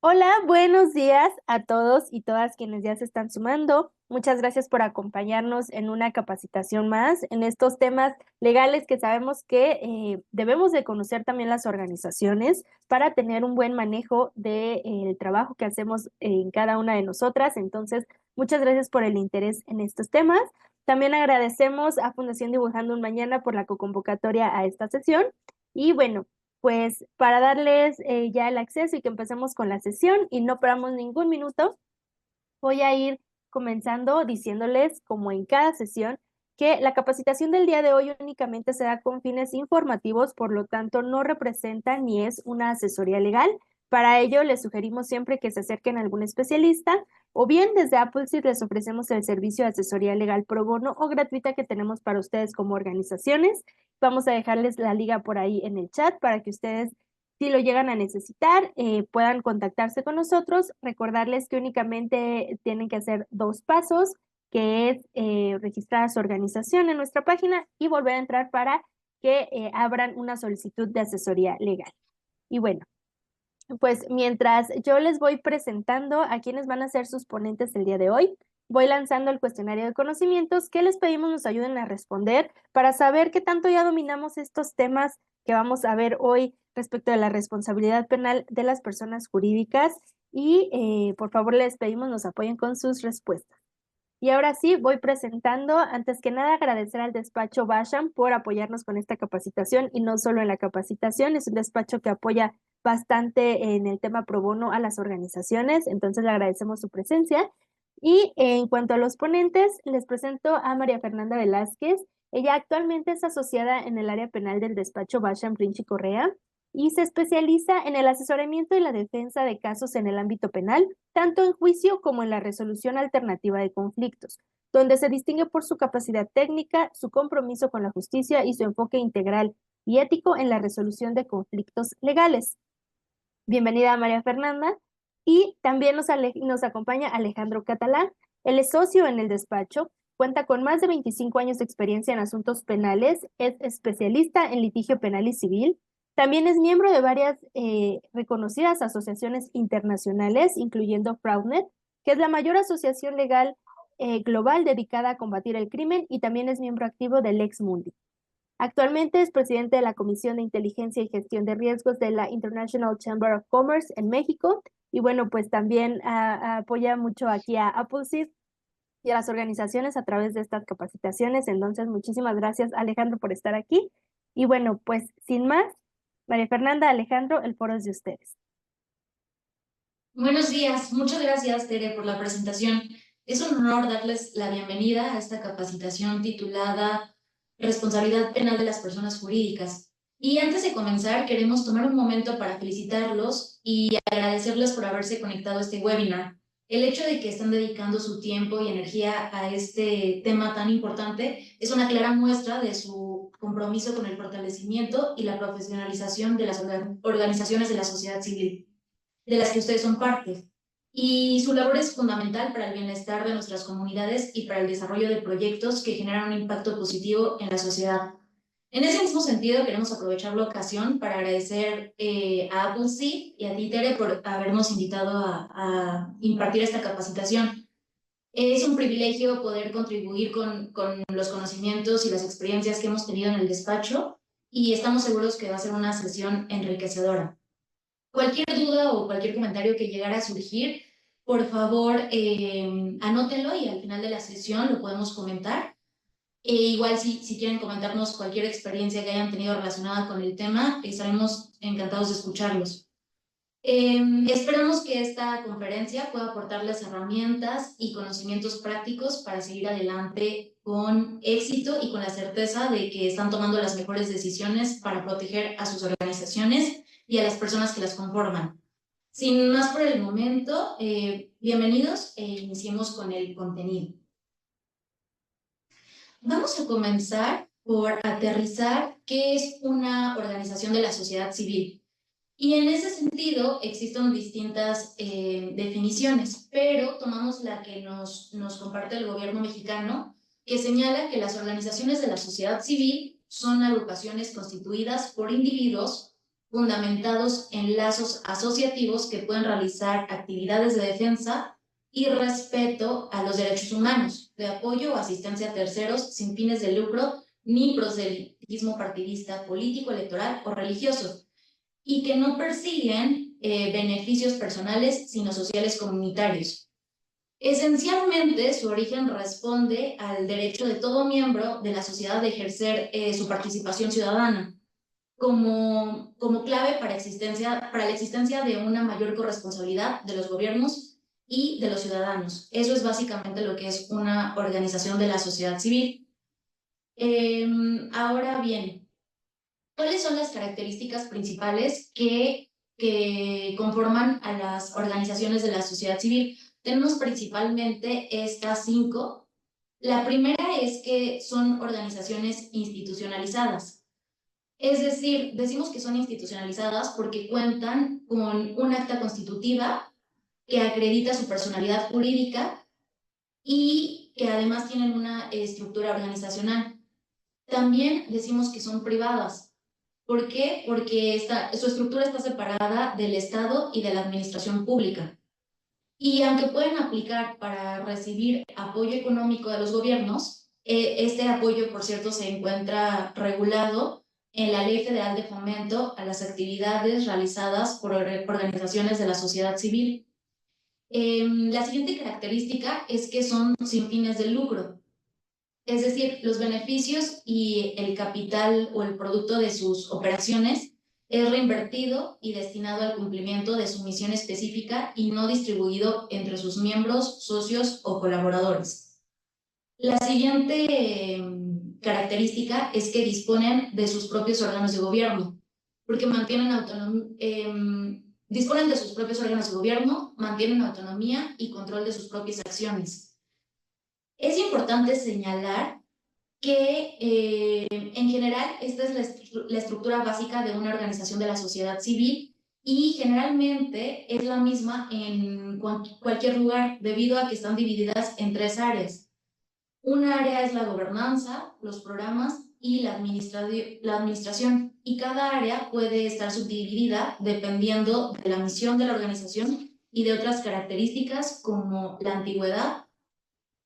Hola, buenos días a todos y todas quienes ya se están sumando. Muchas gracias por acompañarnos en una capacitación más en estos temas legales que sabemos que debemos de conocer también las organizaciones para tener un buen manejo del trabajo que hacemos en cada una de nosotras. Entonces, muchas gracias por el interés en estos temas. También agradecemos a Fundación Dibujando un Mañana por la convocatoria a esta sesión. Y bueno, pues para darles ya el acceso y que empecemos con la sesión y no perdamos ningún minuto, voy a ir comenzando diciéndoles, como en cada sesión, que la capacitación del día de hoy únicamente se da con fines informativos, por lo tanto no representa ni es una asesoría legal. Para ello, les sugerimos siempre que se acerquen a algún especialista o bien desde Appleseed les ofrecemos el servicio de asesoría legal pro bono o gratuita que tenemos para ustedes como organizaciones. Vamos a dejarles la liga por ahí en el chat para que ustedes si lo llegan a necesitar, puedan contactarse con nosotros. Recordarles que únicamente tienen que hacer dos pasos, que es registrar a su organización en nuestra página y volver a entrar para que abran una solicitud de asesoría legal. Y bueno, pues mientras yo les voy presentando a quienes van a ser sus ponentes el día de hoy, voy lanzando el cuestionario de conocimientos que les pedimos nos ayuden a responder para saber qué tanto ya dominamos estos temas que vamos a ver hoy respecto de la responsabilidad penal de las personas jurídicas y por favor les pedimos nos apoyen con sus respuestas. Y ahora sí, voy presentando, antes que nada, agradecer al despacho Basham por apoyarnos con esta capacitación y no solo en la capacitación, es un despacho que apoya bastante en el tema pro bono a las organizaciones, entonces le agradecemos su presencia. Y en cuanto a los ponentes, les presento a María Fernanda Velázquez. Ella actualmente es asociada en el área penal del despacho Basham Rinchi Correa y se especializa en el asesoramiento y la defensa de casos en el ámbito penal, tanto en juicio como en la resolución alternativa de conflictos, donde se distingue por su capacidad técnica, su compromiso con la justicia y su enfoque integral y ético en la resolución de conflictos legales. Bienvenida María Fernanda. Y también nos acompaña Alejandro Catalán. Él es socio en el despacho, cuenta con más de 25 años de experiencia en asuntos penales, es especialista en litigio penal y civil. También es miembro de varias reconocidas asociaciones internacionales, incluyendo Fraudnet, que es la mayor asociación legal global dedicada a combatir el crimen, y también es miembro activo del Lex Mundi. Actualmente es presidente de la Comisión de Inteligencia y Gestión de Riesgos de la International Chamber of Commerce en México. Y bueno, pues también apoya mucho aquí a Appleseed y a las organizaciones a través de estas capacitaciones. Entonces, muchísimas gracias, Alejandro, por estar aquí. Y bueno, pues sin más, María Fernanda, Alejandro, el foro es de ustedes. Buenos días, muchas gracias, Tere, por la presentación. Es un honor darles la bienvenida a esta capacitación titulada Responsabilidad Penal de las Personas Jurídicas. Y antes de comenzar, queremos tomar un momento para felicitarlos y agradecerles por haberse conectado a este webinar. El hecho de que están dedicando su tiempo y energía a este tema tan importante es una clara muestra de su compromiso con el fortalecimiento y la profesionalización de las organizaciones de la sociedad civil de las que ustedes son parte. Y su labor es fundamental para el bienestar de nuestras comunidades y para el desarrollo de proyectos que generan un impacto positivo en la sociedad. En ese mismo sentido, queremos aprovechar la ocasión para agradecer a Appleseed y a ti, Tere, por habernos invitado a impartir esta capacitación. Es un privilegio poder contribuir con los conocimientos y las experiencias que hemos tenido en el despacho y estamos seguros que va a ser una sesión enriquecedora. Cualquier duda o cualquier comentario que llegara a surgir, por favor, anótenlo y al final de la sesión lo podemos comentar. Igual si quieren comentarnos cualquier experiencia que hayan tenido relacionada con el tema, estaremos encantados de escucharlos. Esperamos que esta conferencia pueda aportarles herramientas y conocimientos prácticos para seguir adelante con éxito y con la certeza de que están tomando las mejores decisiones para proteger a sus organizaciones y a las personas que las conforman. Sin más por el momento, bienvenidos e iniciemos con el contenido. Vamos a comenzar por aterrizar qué es una organización de la sociedad civil. Y en ese sentido existen distintas definiciones, pero tomamos la que nos comparte el gobierno mexicano, que señala que las organizaciones de la sociedad civil son agrupaciones constituidas por individuos fundamentados en lazos asociativos que pueden realizar actividades de defensa y respeto a los derechos humanos, de apoyo o asistencia a terceros sin fines de lucro ni proselitismo partidista, político, electoral o religioso, y que no persiguen beneficios personales, sino sociales comunitarios. Esencialmente, su origen responde al derecho de todo miembro de la sociedad de ejercer su participación ciudadana como clave para la existencia de una mayor corresponsabilidad de los gobiernos y de los ciudadanos. Eso es básicamente lo que es una organización de la sociedad civil. Ahora bien, ¿cuáles son las características principales que conforman a las organizaciones de la sociedad civil? Tenemos principalmente estas 5. La primera es que son organizaciones institucionalizadas. Es decir, decimos que son institucionalizadas porque cuentan con un acta constitutiva que acredita su personalidad jurídica y que además tienen una estructura organizacional. También decimos que son privadas. ¿Por qué? Porque su estructura está separada del Estado y de la administración pública. Y aunque pueden aplicar para recibir apoyo económico de los gobiernos, este apoyo, por cierto, se encuentra regulado en la Ley Federal de Fomento a las actividades realizadas por organizaciones de la sociedad civil. La siguiente característica es que son sin fines de lucro. Es decir, los beneficios y el capital o el producto de sus operaciones es reinvertido y destinado al cumplimiento de su misión específica y no distribuido entre sus miembros, socios o colaboradores. La siguiente característica es que disponen de sus propios órganos de gobierno, porque disponen de sus propios órganos de gobierno, mantienen autonomía y control de sus propias acciones. Es importante señalar que en general esta es la estructura básica de una organización de la sociedad civil y generalmente es la misma en cualquier lugar debido a que están divididas en 3 áreas. Un área es la gobernanza, los programas y la administración, y cada área puede estar subdividida dependiendo de la misión de la organización y de otras características como la antigüedad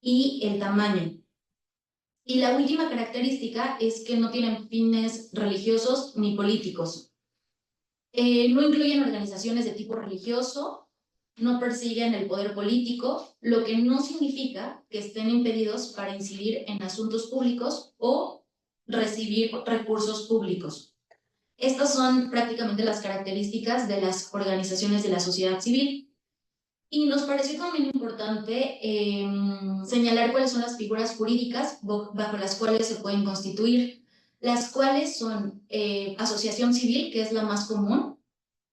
y el tamaño. Y la última característica es que no tienen fines religiosos ni políticos. No incluyen organizaciones de tipo religioso, no persiguen el poder político, lo que no significa que estén impedidos para incidir en asuntos públicos o recibir recursos públicos. Estas son prácticamente las características de las organizaciones de la sociedad civil. Y nos pareció también importante señalar cuáles son las figuras jurídicas bajo las cuales se pueden constituir, las cuales son asociación civil, que es la más común,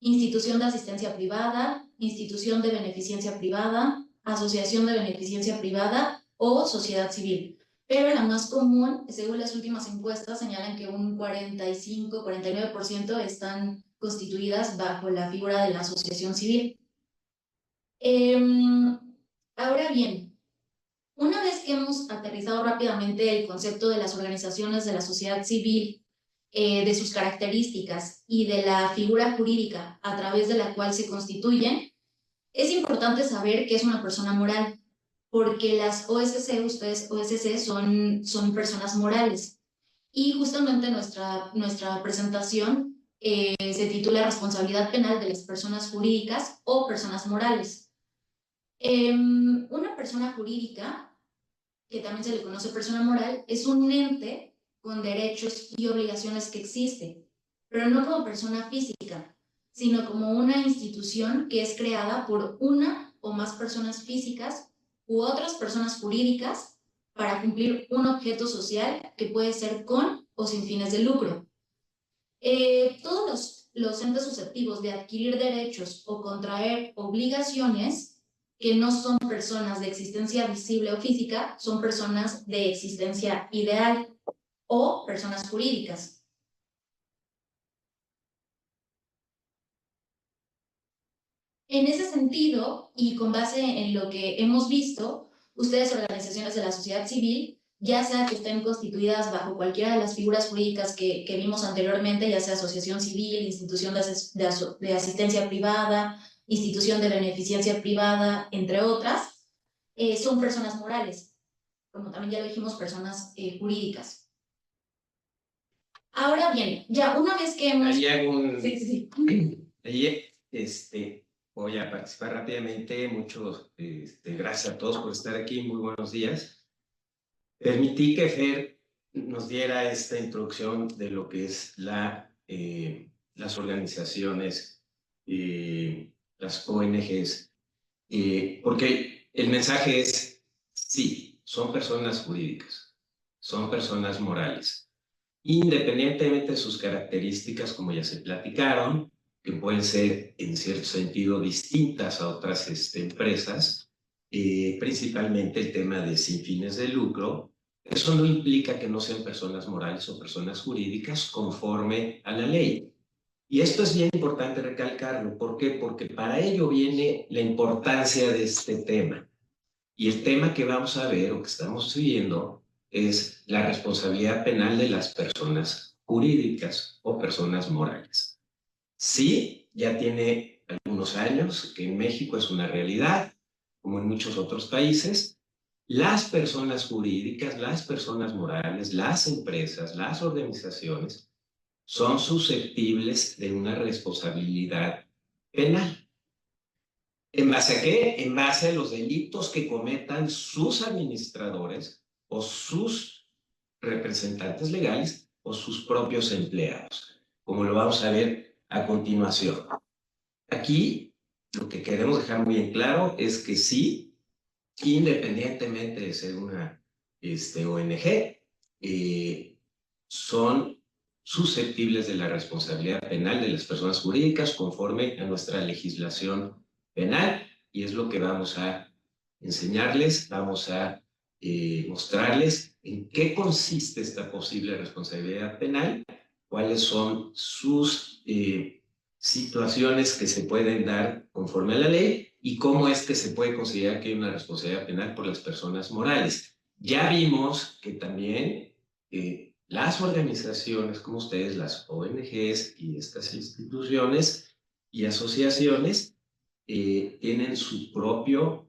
institución de asistencia privada, institución de beneficencia privada, asociación de beneficencia privada o sociedad civil. Pero la más común, según las últimas encuestas, señalan que un 45-49% están constituidas bajo la figura de la asociación civil. Ahora bien, una vez que hemos aterrizado rápidamente el concepto de las organizaciones de la sociedad civil, de sus características y de la figura jurídica a través de la cual se constituyen, es importante saber qué es una persona moral, porque las OSC son personas morales. Y justamente nuestra presentación se titula Responsabilidad penal de las personas jurídicas o personas morales. Una persona jurídica, que también se le conoce persona moral, es un ente con derechos y obligaciones que existe, pero no como persona física, sino como una institución que es creada por una o más personas físicas u otras personas jurídicas para cumplir un objeto social que puede ser con o sin fines de lucro. Todos los entes susceptivos de adquirir derechos o contraer obligaciones que no son personas de existencia visible o física, son personas de existencia ideal o personas jurídicas. En ese sentido, y con base en lo que hemos visto, ustedes, organizaciones de la sociedad civil, ya sea que estén constituidas bajo cualquiera de las figuras jurídicas que vimos anteriormente, ya sea asociación civil, institución de asistencia privada, institución de beneficencia privada, entre otras, son personas morales, como también ya lo dijimos, personas jurídicas. Ahora bien, ya una vez que hemos... Ahí hago un... Sí, sí, sí. Ahí, voy a participar rápidamente. Gracias a todos por estar aquí. Muy buenos días. Permití que Fer nos diera esta introducción de lo que es las organizaciones, las ONGs, porque el mensaje es, sí, son personas jurídicas, son personas morales, independientemente de sus características, como ya se platicaron, que pueden ser en cierto sentido distintas a otras empresas, principalmente el tema de sin fines de lucro. Eso no implica que no sean personas morales o personas jurídicas conforme a la ley. Y esto es bien importante recalcarlo. ¿Por qué? Porque para ello viene la importancia de este tema. Y el tema que vamos a ver o que estamos viendo es la responsabilidad penal de las personas jurídicas o personas morales. Sí, ya tiene algunos años que en México es una realidad, como en muchos otros países. Las personas jurídicas, las personas morales, las empresas, las organizaciones son susceptibles de una responsabilidad penal. ¿En base a qué? En base a los delitos que cometan sus administradores o sus representantes legales o sus propios empleados, como lo vamos a ver a continuación. Aquí lo que queremos dejar muy en claro es que sí, independientemente de ser una ONG, son susceptibles de la responsabilidad penal de las personas jurídicas conforme a nuestra legislación penal, y es lo que vamos a enseñarles, vamos a mostrarles en qué consiste esta posible responsabilidad penal, cuáles son sus situaciones que se pueden dar conforme a la ley y cómo es que se puede considerar que hay una responsabilidad penal por las personas morales. Ya vimos que también las organizaciones como ustedes, las ONGs y estas instituciones y asociaciones tienen su propio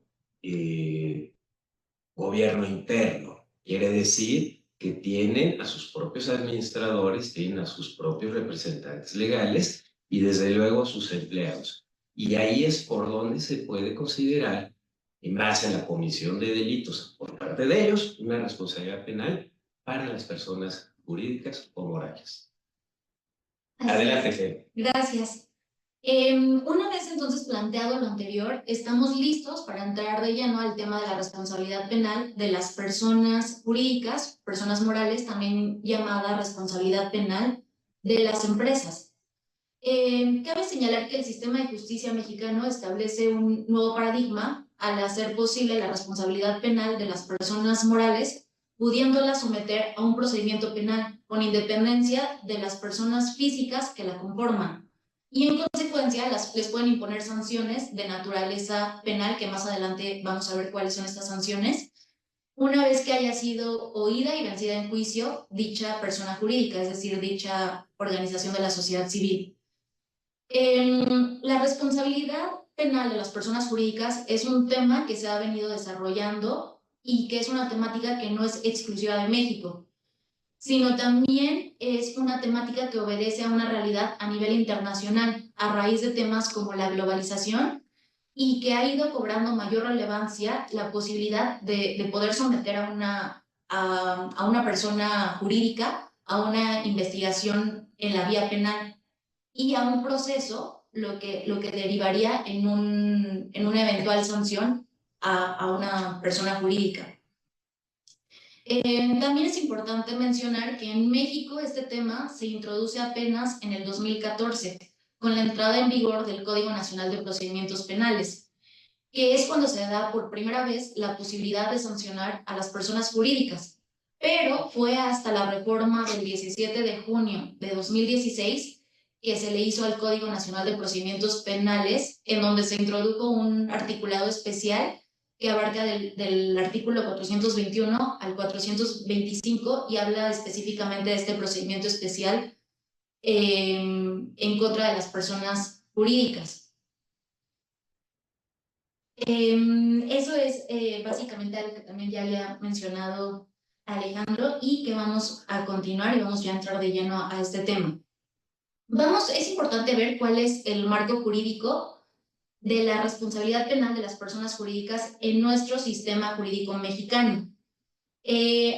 gobierno interno. Quiere decir que tienen a sus propios administradores, tienen a sus propios representantes legales y desde luego a sus empleados. Y ahí es por donde se puede considerar, en base a la comisión de delitos por parte de ellos, una responsabilidad penal para las personas jurídicas o morales. Adelante, Fer. Gracias. Una vez entonces planteado lo anterior, estamos listos para entrar de lleno al tema de la responsabilidad penal de las personas jurídicas, personas morales, también llamada responsabilidad penal de las empresas. Cabe señalar que el sistema de justicia mexicano establece un nuevo paradigma al hacer posible la responsabilidad penal de las personas morales, pudiéndolas someter a un procedimiento penal con independencia de las personas físicas que la conforman. Y en consecuencia les pueden imponer sanciones de naturaleza penal, que más adelante vamos a ver cuáles son estas sanciones, una vez que haya sido oída y vencida en juicio dicha persona jurídica, es decir, dicha organización de la sociedad civil. La responsabilidad penal de las personas jurídicas es un tema que se ha venido desarrollando y que es una temática que no es exclusiva de México, sino también es una temática que obedece a una realidad a nivel internacional a raíz de temas como la globalización y que ha ido cobrando mayor relevancia la posibilidad de poder someter a una persona jurídica a una investigación en la vía penal y a un proceso, lo que derivaría en una eventual sanción a una persona jurídica. También es importante mencionar que en México este tema se introduce apenas en el 2014, con la entrada en vigor del Código Nacional de Procedimientos Penales, que es cuando se da por primera vez la posibilidad de sancionar a las personas jurídicas. Pero fue hasta la reforma del 17 de junio de 2016 que se le hizo al Código Nacional de Procedimientos Penales, en donde se introdujo un articulado especial que abarca del artículo 421 al 425 y habla específicamente de este procedimiento especial en contra de las personas jurídicas. Eso es básicamente algo que también ya había mencionado Alejandro y que vamos a continuar y vamos ya a entrar de lleno a este tema. Es importante ver cuál es el marco jurídico de la responsabilidad penal de las personas jurídicas en nuestro sistema jurídico mexicano.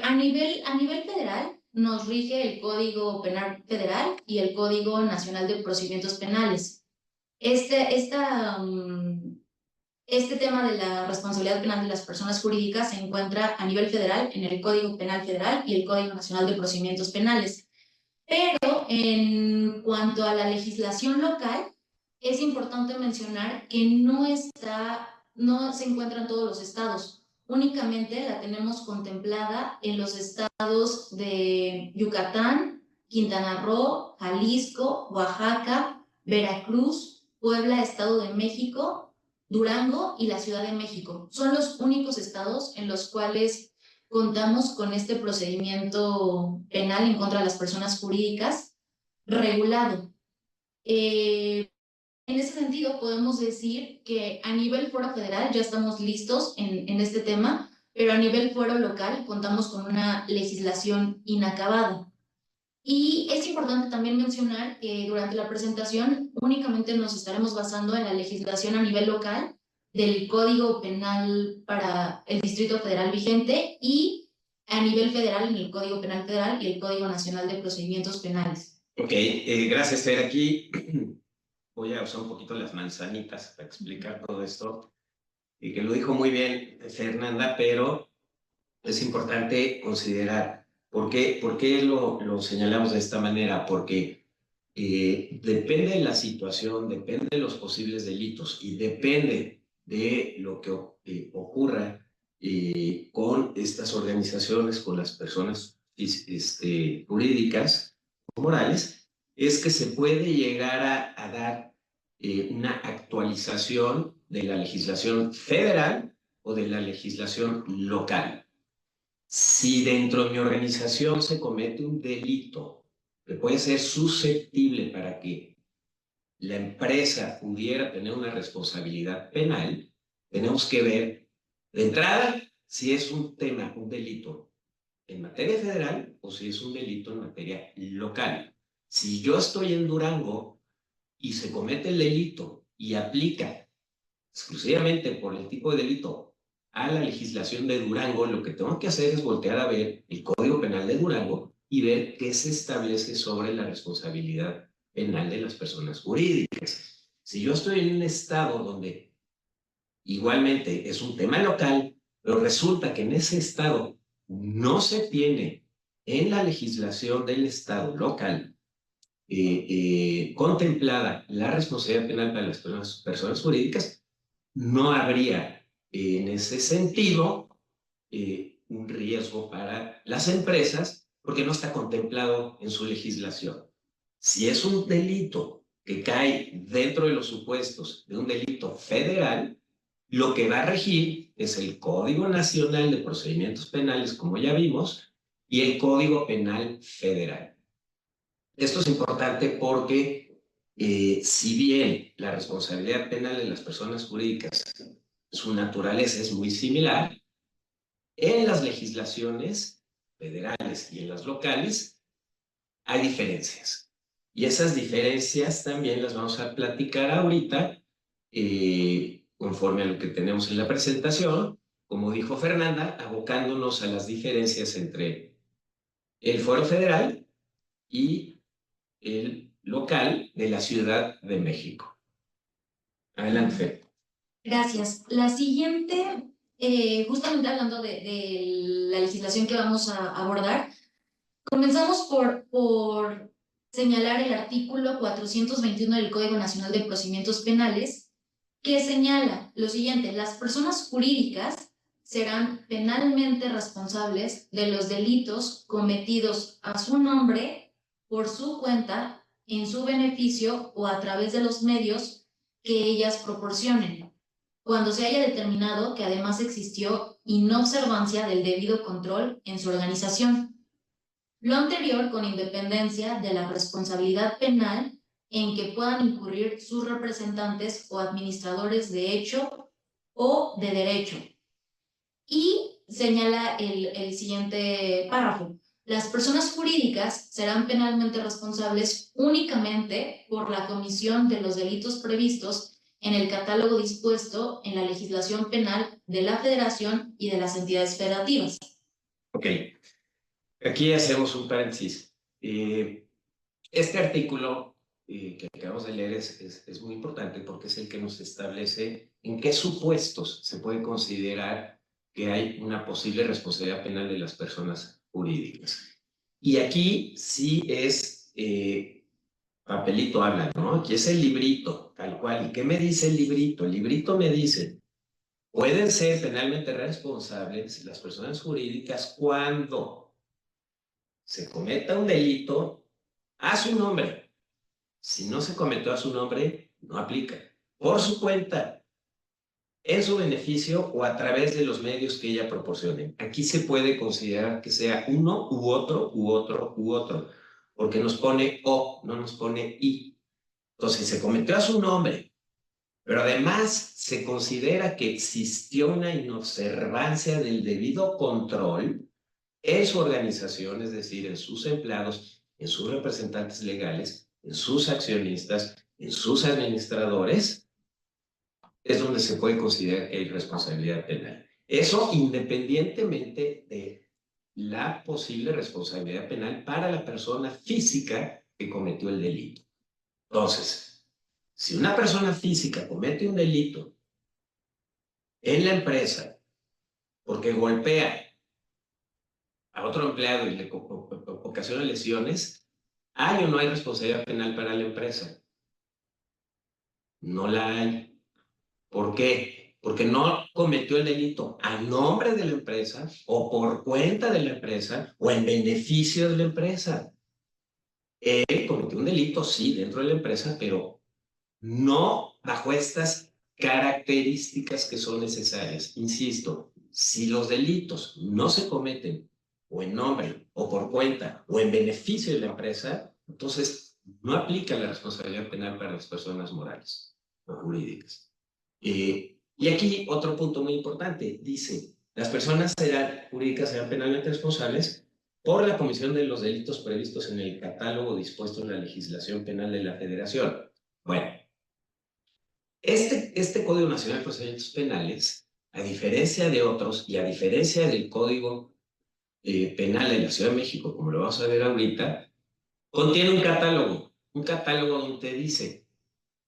A nivel federal nos rige el Código Penal Federal y el Código Nacional de Procedimientos Penales. Este tema de la responsabilidad penal de las personas jurídicas se encuentra a nivel federal en el Código Penal Federal y el Código Nacional de Procedimientos Penales. Pero en cuanto a la legislación local, es importante mencionar que no se encuentra en todos los estados. Únicamente la tenemos contemplada en los estados de Yucatán, Quintana Roo, Jalisco, Oaxaca, Veracruz, Puebla, Estado de México, Durango y la Ciudad de México. Son los únicos estados en los cuales contamos con este procedimiento penal en contra de las personas jurídicas regulado. En ese sentido, podemos decir que a nivel fuero federal ya estamos listos en este tema, pero a nivel fuero local contamos con una legislación inacabada. Y es importante también mencionar que durante la presentación únicamente nos estaremos basando en la legislación a nivel local del Código Penal para el Distrito Federal vigente y a nivel federal en el Código Penal Federal y el Código Nacional de Procedimientos Penales. Ok, gracias, Fer. Aquí voy a usar un poquito las manzanitas para explicar todo esto, y que lo dijo muy bien Fernanda, pero es importante considerar por qué lo señalamos de esta manera, porque depende de la situación, depende de los posibles delitos y depende de lo que ocurra con estas organizaciones, con las personas jurídicas o morales, es que se puede llegar a dar una actualización de la legislación federal o de la legislación local. Si dentro de mi organización se comete un delito que puede ser susceptible para que la empresa pudiera tener una responsabilidad penal, tenemos que ver de entrada si es un delito en materia federal o si es un delito en materia local. Si yo estoy en Durango y se comete el delito y aplica exclusivamente por el tipo de delito a la legislación de Durango, lo que tengo que hacer es voltear a ver el Código Penal de Durango y ver qué se establece sobre la responsabilidad penal de las personas jurídicas. Si yo estoy en un estado donde igualmente es un tema local, pero resulta que en ese estado no se tiene en la legislación del estado local contemplada la responsabilidad penal para las personas jurídicas, no habría en ese sentido un riesgo para las empresas porque no está contemplado en su legislación. Si es un delito que cae dentro de los supuestos de un delito federal, lo que va a regir es el Código Nacional de Procedimientos Penales, como ya vimos, y el Código Penal Federal. Esto es importante porque si bien la responsabilidad penal de las personas jurídicas, su naturaleza es muy similar, en las legislaciones federales y en las locales hay diferencias. Y esas diferencias también las vamos a platicar ahorita conforme a lo que tenemos en la presentación, como dijo Fernanda, abocándonos a las diferencias entre el fuero federal y el local de la Ciudad de México. Adelante, Fer. Gracias. La siguiente, justamente hablando de la legislación que vamos a abordar, comenzamos por señalar el artículo 421 del Código Nacional de Procedimientos Penales, que señala lo siguiente: las personas jurídicas serán penalmente responsables de los delitos cometidos a su nombre, por su cuenta, en su beneficio o a través de los medios que ellas proporcionen. cuando se haya determinado que además existió inobservancia del debido control en su organización. Lo anterior con independencia de la responsabilidad penal en que puedan incurrir sus representantes o administradores de hecho o de derecho. Y señala el siguiente párrafo. Las personas jurídicas serán penalmente responsables únicamente por la comisión de los delitos previstos en el catálogo dispuesto en la legislación penal de la Federación y de las entidades federativas. Ok, aquí hacemos un paréntesis. Este artículo que acabamos de leer es muy importante porque es el que nos establece en qué supuestos se puede considerar que hay una posible responsabilidad penal de las personas jurídicas. Y aquí sí es papelito habla, ¿no? Aquí es el librito, tal cual. ¿Y qué me dice el librito? El librito me dice, pueden ser penalmente responsables las personas jurídicas cuando se cometa un delito a su nombre. Si no se cometió a su nombre, no aplica. Por su cuenta, en su beneficio o a través de los medios que ella proporcione. Aquí se puede considerar que sea uno u otro, u otro, u otro, porque nos pone o, no nos pone y. Entonces, se cometió a su nombre, pero además se considera que existió una inobservancia del debido control en su organización, es decir, en sus empleados, en sus representantes legales, en sus accionistas, en sus administradores, es donde se puede considerar que hay responsabilidad penal. Eso independientemente de la posible responsabilidad penal para la persona física que cometió el delito. Entonces, si una persona física comete un delito en la empresa porque golpea a otro empleado y le ocasiona lesiones, ¿hay o no hay responsabilidad penal para la empresa? No la hay. ¿Por qué? Porque no cometió el delito a nombre de la empresa o por cuenta de la empresa o en beneficio de la empresa. Él cometió un delito, sí, dentro de la empresa, pero no bajo estas características que son necesarias. Insisto, si los delitos no se cometen o en nombre o por cuenta o en beneficio de la empresa, entonces no aplica la responsabilidad penal para las personas morales o jurídicas. Y aquí otro punto muy importante, dice, las personas jurídicas serán penalmente responsables por la comisión de los delitos previstos en el catálogo dispuesto en la legislación penal de la Federación. Bueno, este Código Nacional de Procedimientos Penales, a diferencia de otros y a diferencia del Código Penal de la Ciudad de México, como lo vamos a ver ahorita, contiene un catálogo donde dice,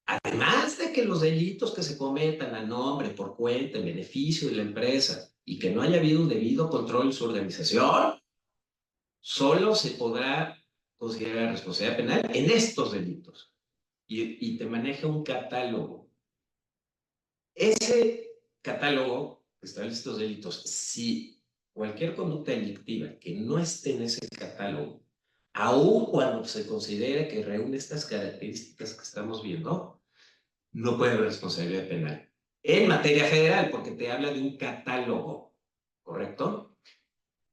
además de que los delitos que se cometan a nombre, por cuenta, en beneficio de la empresa y que no haya habido un debido control en su organización, solo se podrá considerar responsabilidad penal en estos delitos. Y te maneja un catálogo. Ese catálogo que establece estos delitos, si cualquier conducta delictiva que no esté en ese catálogo, aun cuando se considere que reúne estas características que estamos viendo, no puede haber responsabilidad penal. En materia federal, porque te habla de un catálogo, ¿correcto?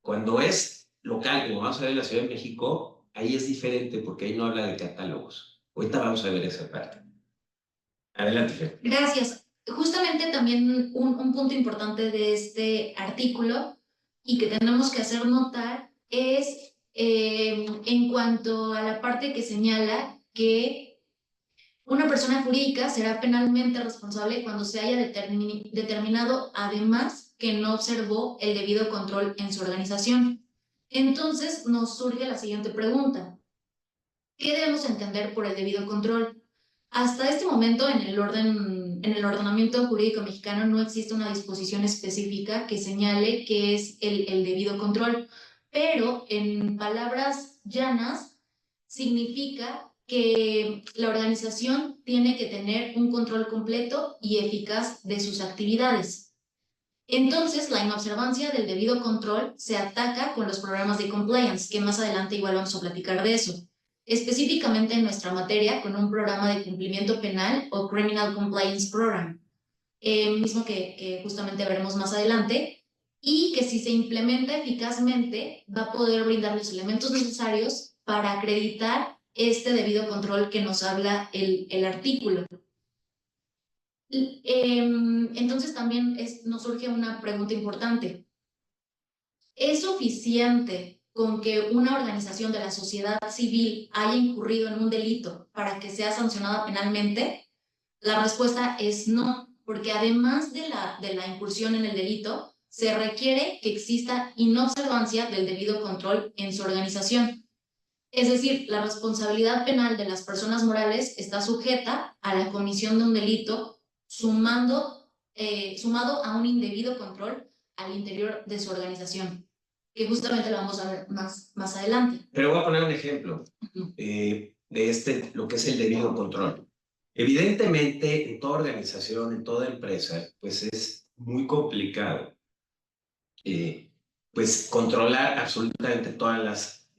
Cuando es local, como vamos a ver en la Ciudad de México, ahí es diferente porque ahí no habla de catálogos. Ahorita vamos a ver esa parte. Adelante, Fer. Gracias. Justamente también un punto importante de este artículo y que tenemos que hacer notar es en cuanto a la parte que señala que una persona jurídica será penalmente responsable cuando se haya determinado además que no observó el debido control en su organización. Entonces nos surge la siguiente pregunta. ¿Qué debemos entender por el debido control? Hasta este momento en el ordenamiento jurídico mexicano no existe una disposición específica que señale qué es el debido control, pero en palabras llanas significa que la organización tiene que tener un control completo y eficaz de sus actividades. Entonces, la inobservancia del debido control se ataca con los programas de compliance, que más adelante igual vamos a platicar de eso. Específicamente en nuestra materia, con un programa de cumplimiento penal o Criminal Compliance Program. mismo que justamente veremos más adelante, y que si se implementa eficazmente va a poder brindar los elementos necesarios para acreditar este debido control que nos habla el artículo. Entonces también nos surge una pregunta importante. ¿Es suficiente con que una organización de la sociedad civil haya incurrido en un delito para que sea sancionada penalmente? La respuesta es no, porque además de la incursión en el delito, se requiere que exista inobservancia del debido control en su organización. Es decir, la responsabilidad penal de las personas morales está sujeta a la comisión de un delito sumado a un indebido control al interior de su organización, que justamente lo vamos a ver más adelante. Pero voy a poner un ejemplo de lo que es el debido control. Evidentemente, en toda organización, en toda empresa, pues es muy complicado pues controlar absolutamente todas las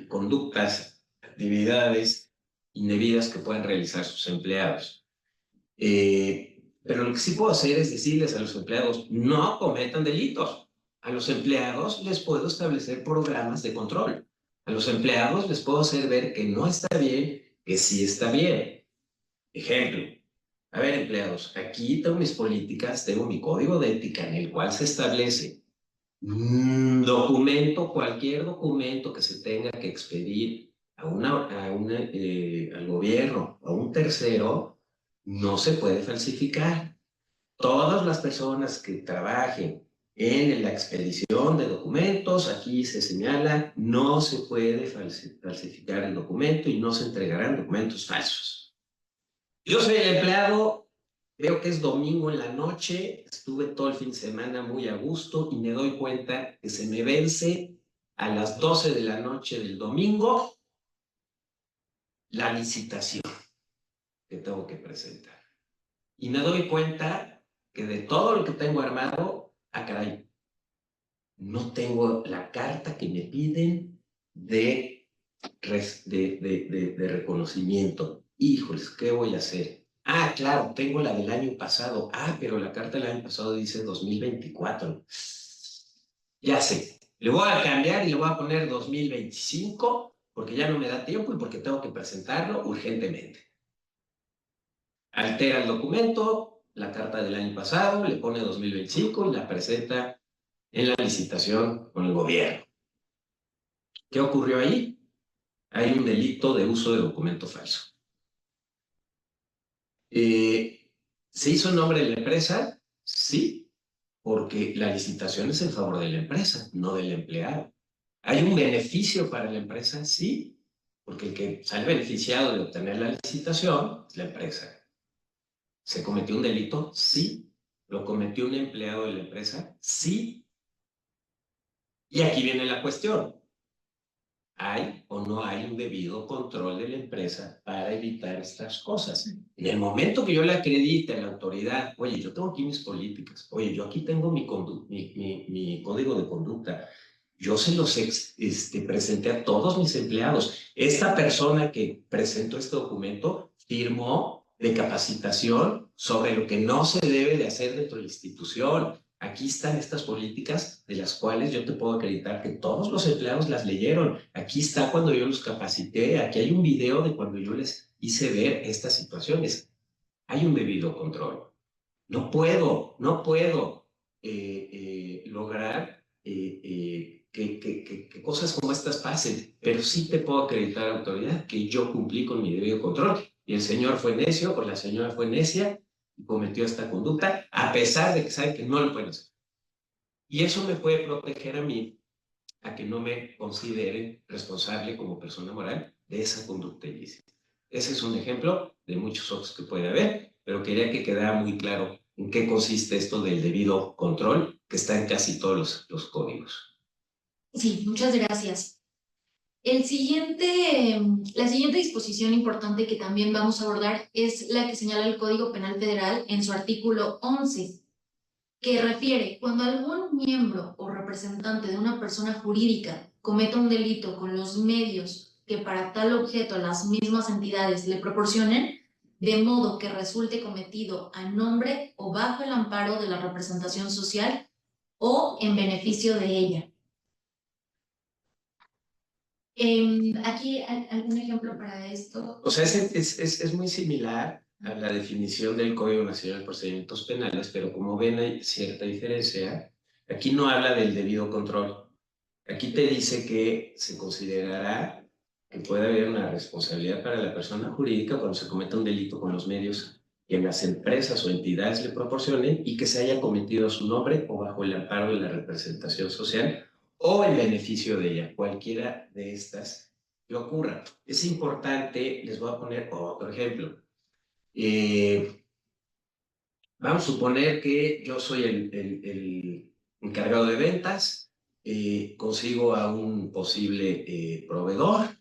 conductas, actividades indebidas que puedan realizar sus empleados. Pero lo que sí puedo hacer es decirles a los empleados, no cometan delitos. A los empleados les puedo establecer programas de control. A los empleados les puedo hacer ver que no está bien, que sí está bien. Ejemplo, a ver, empleados, aquí tengo mis políticas, tengo mi código de ética en el cual se establece documento, cualquier documento que se tenga que expedir al gobierno, a un tercero, no se puede falsificar. Todas las personas que trabajen en la expedición de documentos, aquí se señala, no se puede falsificar el documento y no se entregarán documentos falsos. Yo soy el empleado, veo que es domingo en la noche, estuve todo el fin de semana muy a gusto y me doy cuenta que se me vence a las 12 de la noche del domingo la licitación que tengo que presentar. Y me doy cuenta que de todo lo que tengo armado, caray, no tengo la carta que me piden de reconocimiento. Híjoles, ¿qué voy a hacer? Ah, claro, tengo la del año pasado. Ah, pero la carta del año pasado dice 2024. Ya sé, le voy a cambiar y le voy a poner 2025 porque ya no me da tiempo y porque tengo que presentarlo urgentemente. Altera el documento, la carta del año pasado, le pone 2025 y la presenta en la licitación con el gobierno. ¿Qué ocurrió ahí? Hay un delito de uso de documento falso. ¿Se hizo en nombre de la empresa? Sí, porque la licitación es en favor de la empresa, no del empleado. ¿Hay un beneficio para la empresa? Sí, porque el que sale beneficiado de obtener la licitación es la empresa. ¿Se cometió un delito? Sí. ¿Lo cometió un empleado de la empresa? Sí. Y aquí viene la cuestión. ¿Hay o no hay un debido control de la empresa para evitar estas cosas? En el momento que yo le acredite a la autoridad, oye, yo tengo aquí mis políticas, oye, yo aquí tengo mi código de conducta, yo se los presenté a todos mis empleados. Esta persona que presentó este documento firmó de capacitación sobre lo que no se debe de hacer dentro de la institución. Aquí están estas políticas de las cuales yo te puedo acreditar que todos los empleados las leyeron. Aquí está cuando yo los capacité. Aquí hay un video de cuando yo les hice ver estas situaciones. Hay un debido control. No puedo lograr que cosas como estas pasen, pero sí te puedo acreditar a la autoridad que yo cumplí con mi debido control. Y el señor fue necio o la señora fue necia y cometió esta conducta, a pesar de que sabe que no lo pueden hacer. Y eso me puede proteger a mí a que no me consideren responsable como persona moral de esa conducta ilícita. Ese es un ejemplo de muchos otros que puede haber, pero quería que quedara muy claro en qué consiste esto del debido control que está en casi todos los códigos. Sí, muchas gracias. La siguiente disposición importante que también vamos a abordar es la que señala el Código Penal Federal en su artículo 11, que refiere cuando algún miembro o representante de una persona jurídica cometa un delito con los medios que para tal objeto las mismas entidades le proporcionen, de modo que resulte cometido a nombre o bajo el amparo de la representación social o en beneficio de ella. Aquí algún ejemplo para esto. O sea, es muy similar a la definición del Código Nacional de Procedimientos Penales, pero como ven hay cierta diferencia. Aquí no habla del debido control. Aquí te dice que se considerará que puede haber una responsabilidad para la persona jurídica cuando se cometa un delito con los medios que las empresas o entidades le proporcionen y que se haya cometido a su nombre o bajo el amparo de la representación social o en beneficio de ella, cualquiera de estas que ocurra. Es importante, les voy a poner otro ejemplo. Vamos a suponer que yo soy el encargado de ventas, consigo a un posible proveedor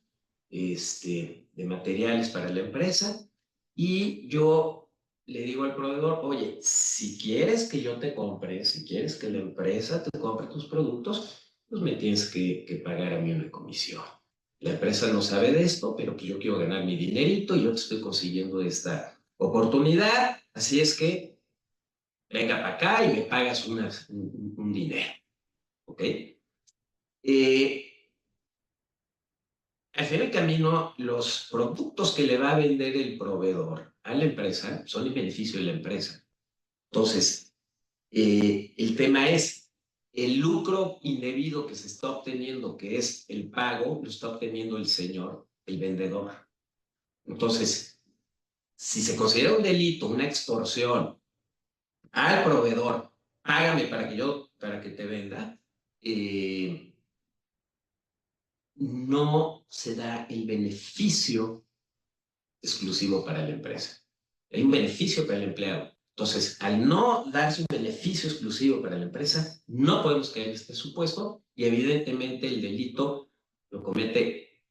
de materiales para la empresa y yo le digo al proveedor, oye, si quieres que yo te compre, si quieres que la empresa te compre tus productos, pues me tienes que pagar a mí una comisión. La empresa no sabe de esto, pero pues yo quiero ganar mi dinerito y yo te estoy consiguiendo esta oportunidad, así es que venga para acá y me pagas un dinero, ¿ok? Al final del camino, los productos que le va a vender el proveedor a la empresa son en beneficio de la empresa. Entonces, el tema es, el lucro indebido que se está obteniendo, que es el pago, lo está obteniendo el señor, el vendedor. Entonces, si se considera un delito, una extorsión al proveedor, págame para que te venda, no se da el beneficio exclusivo para la empresa. Hay un beneficio para el empleado. Entonces, al no darse un beneficio exclusivo para la empresa, no podemos caer en este supuesto y evidentemente el delito lo comete